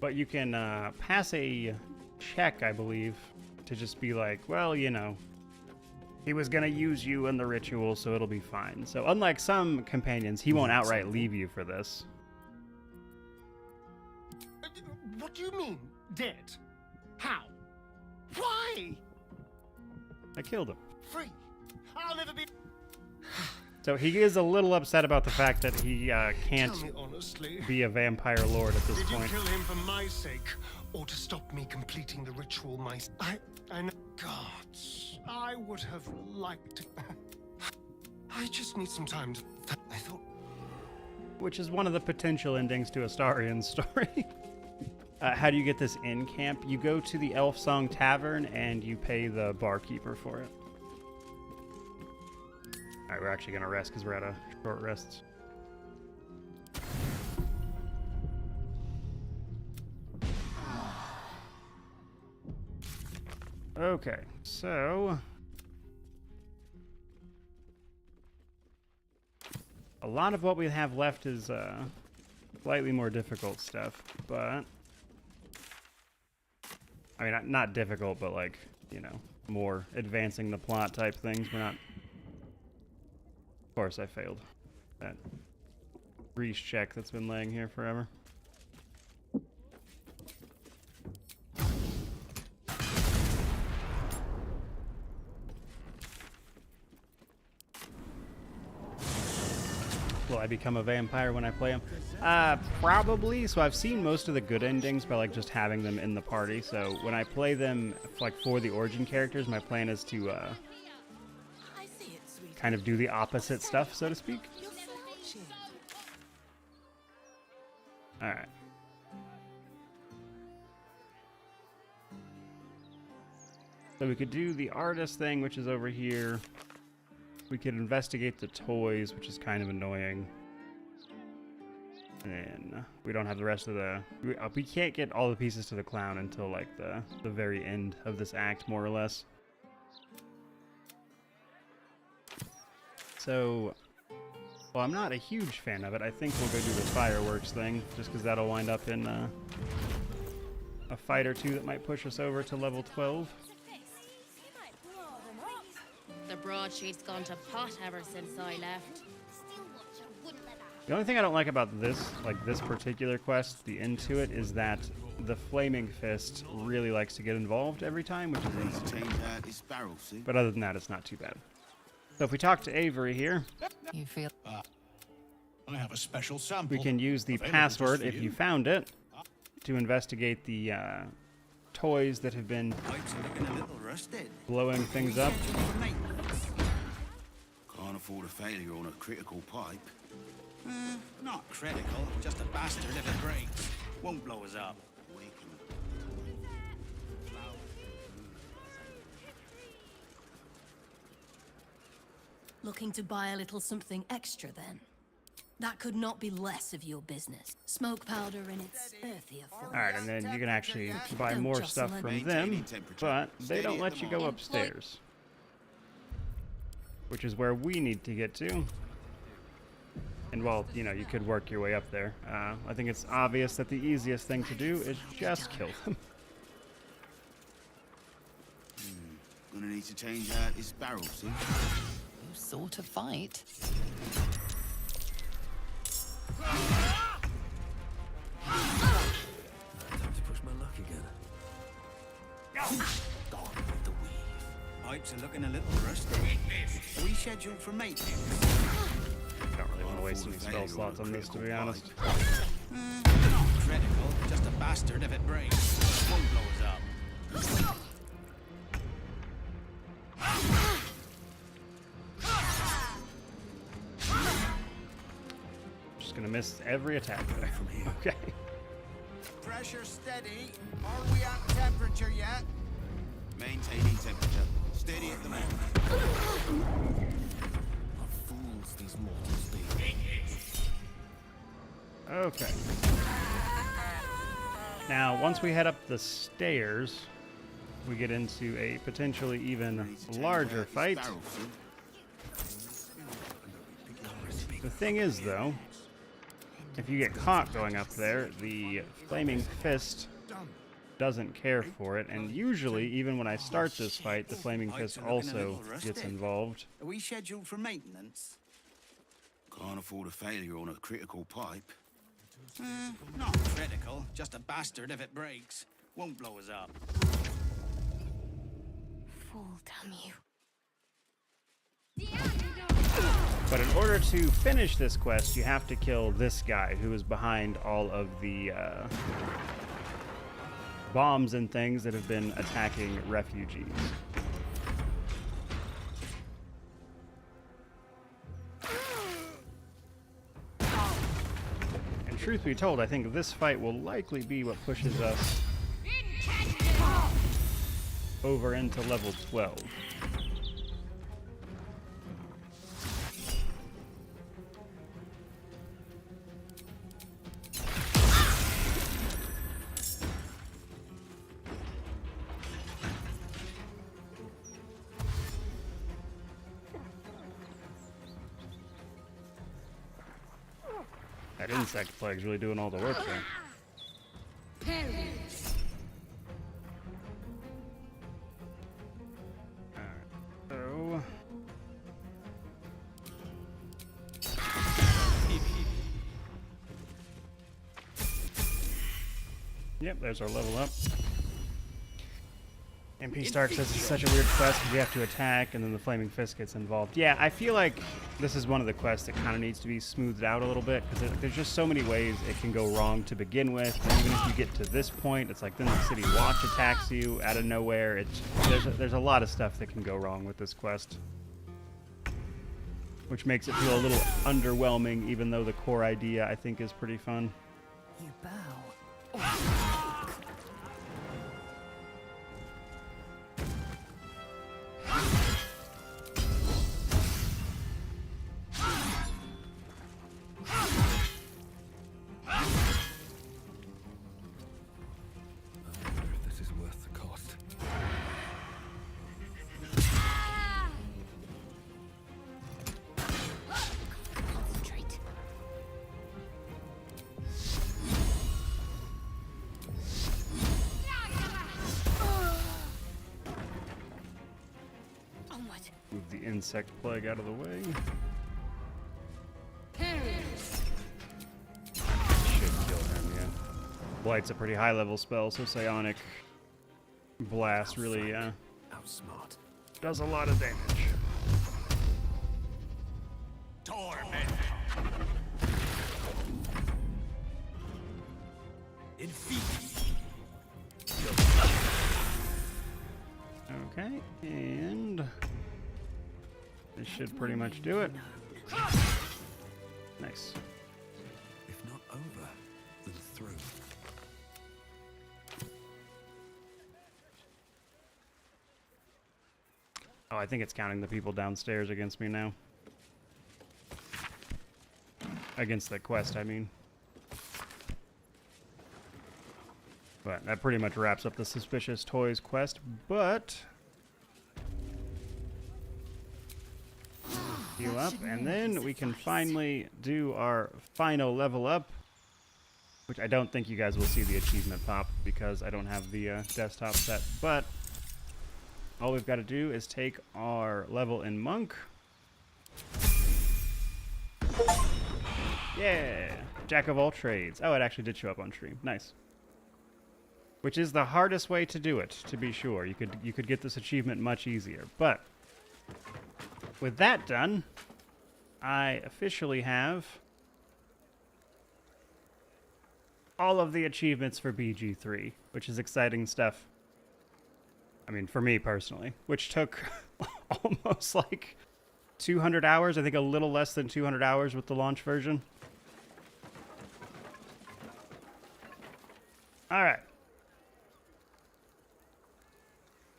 But you can pass a check, I believe, to just be like, well, you know, he was going to use you in the ritual, so it'll be fine. So unlike some companions, he won't outright leave you for this. What do you mean, dead? How? Why? I killed him. Free. I'll never be... So he is a little upset about the fact that he can't Tell me honestly, be a vampire lord at this did point. you kill him for my sake, or to stop me completing the ritual myself? I know... Gods, I would have liked to... I just need some time to... I thought... Which is one of the potential endings to Astarion's story. How do you get this in camp? You go to the Elf Song Tavern and you pay the barkeeper for it. Alright, we're actually going to rest because we're at a short rest. Okay, so... a lot of what we have left is slightly more difficult stuff, but... I mean, not difficult, but like, you know, more advancing the plot type things. We're not... Of course I failed that breach check that's been laying here forever. Will I become a vampire when I play him? Probably. So I've seen most of the good endings by like just having them in the party. So when I play them like for the origin characters, my plan is to kind of do the opposite stuff, so to speak. Alright. So we could do the artist thing, which is over here. We could investigate the toys, which is kind of annoying. And then we don't have the rest of the... We can't get all the pieces to the clown until like the very end of this act, more or less. So, well, I'm not a huge fan of it. I think we'll go do the fireworks thing, just because that'll wind up in a fight or two that might push us over to level 12. The broadsheet's gone to pot ever since I left. The only thing I don't like about this, like this particular quest, the end to it, is that the Flaming Fist really likes to get involved every time, which is insane. But other than that, it's not too bad. So if we talk to Avery here, You feel I have a special sample. we can use the available password, just for if you you. found it, to investigate the toys that have been Pipes are looking a little rusted. blowing things up. Can't afford a failure on a critical pipe. Not critical, just a bastard if it breaks. Won't blow us up. Looking to buy a little something extra, then? That could not be less of your business. Smoke powder in its earthier form. Alright, and then you can actually buy Don't more jostle stuff it. from them, but they don't let you go upstairs. Which is where we need to get to. And well, you know, you could work your way up there. I think it's obvious that the easiest thing to do is just kill them. Gonna need to change out this barrel soon. you sort of fight. Time to push my luck again. Gone with the weave. Pipes are looking a little rusty. Are we scheduled for maintenance? Don't really want to waste any spell slots on this, to be honest. Not critical, just a bastard if it breaks. Won't blow us up. Just gonna miss every attack there. From here. Okay. Pressure steady. Are we at temperature yet? Maintaining temperature. Steady at the moment. What fools these mortals be. Okay. Now, once we head up the stairs, we get into a potentially even larger fight. The thing is, though, if you get caught going up there, the Flaming Fist doesn't care for it, and usually, even when I start this fight, the Flaming Fist also gets involved. Are we scheduled for maintenance? Can't afford a failure on a critical pipe. Not critical, just a bastard if it breaks. Won't blow us up. Fool, damn you. But in order to finish this quest, you have to kill this guy who is behind all of the bombs and things that have been attacking refugees. And truth be told, I think this fight will likely be what pushes us over into level 12. That insect plague's really doing all the work there. Alright, so... Yep, there's our level up. MP Stark says it's such a weird quest because you have to attack and then the Flaming Fist gets involved. Yeah, I feel like this is one of the quests that kind of needs to be smoothed out a little bit because there's just so many ways it can go wrong to begin with. And even if you get to this point, it's like then the City Watch attacks you out of nowhere. There's a lot of stuff that can go wrong with this quest, which makes it feel a little underwhelming, even though the core idea I think is pretty fun. You bow. This is worth the cost. Concentrate. Move the insect plague out of the way. Blight's a pretty high level spell, so Psionic Blast really Outsmart. does a lot of damage. Torment. Okay, and this should pretty much do it. Nice. If not over, then through. Oh, I think it's counting the people downstairs against me now. Against the quest, I mean. But that pretty much wraps up the Suspicious Toys quest, but... heal up, and then we can finally do our final level up, which I don't think you guys will see the achievement pop because I don't have the desktop set, but all we've got to do is take our level in Monk. Yeah! Jack of all trades. Oh, it actually did show up on stream. Nice. Which is the hardest way to do it, to be sure. You could get this achievement much easier. But with that done, I officially have all of the achievements for BG3, which is exciting stuff. I mean, for me personally, which took almost like 200 hours. I think a little less than 200 hours with the launch version. All right.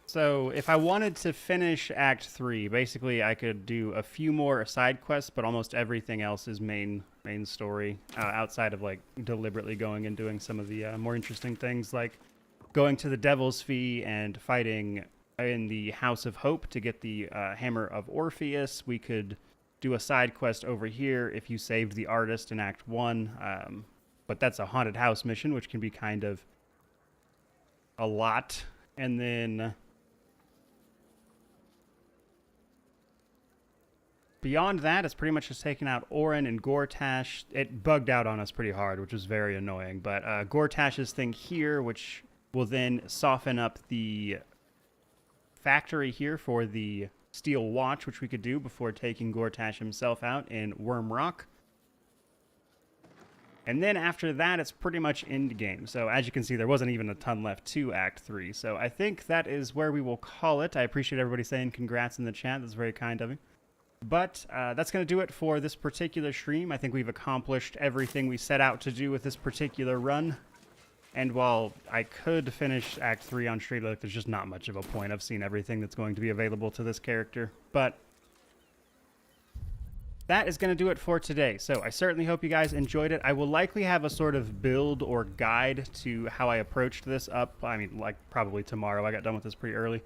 So if I wanted to finish Act 3, basically I could do a few more side quests, but almost everything else is main story, outside of like deliberately going and doing some of the more interesting things, like going to the Devil's Fee and fighting in the House of Hope to get the Hammer of Orpheus. We could do a side quest over here if you saved the artist in Act 1, but that's a haunted house mission, which can be kind of a lot. And then beyond that, it's pretty much just taking out Orin and Gortash. It bugged out on us pretty hard, which was very annoying. But Gortash's thing here, which will then soften up the factory here for the Steel Watch, which we could do before taking Gortash himself out in Worm Rock. And then after that, it's pretty much end game. So as you can see, there wasn't even a ton left to Act 3. So I think that is where we will call it. I appreciate everybody saying congrats in the chat. That's very kind of you. But that's going to do it for this particular stream. I think we've accomplished everything we set out to do with this particular run. And while I could finish Act 3 on stream, like, there's just not much of a point. I've seen everything that's going to be available to this character. But that is going to do it for today. So I certainly hope you guys enjoyed it. I will likely have a sort of build or guide to how I approached this up. I mean, like, probably tomorrow. I got done with this pretty early.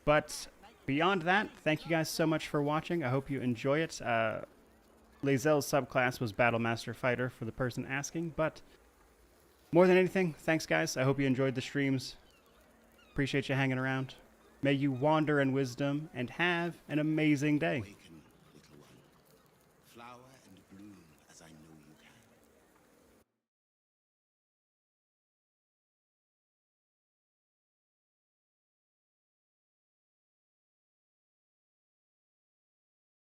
But beyond that, thank you guys so much for watching. I hope you enjoy it. Lae'zel's subclass was Battlemaster Fighter for the person asking. But more than anything, thanks guys. I hope you enjoyed the streams. Appreciate you hanging around. May you wander in wisdom and have an amazing day.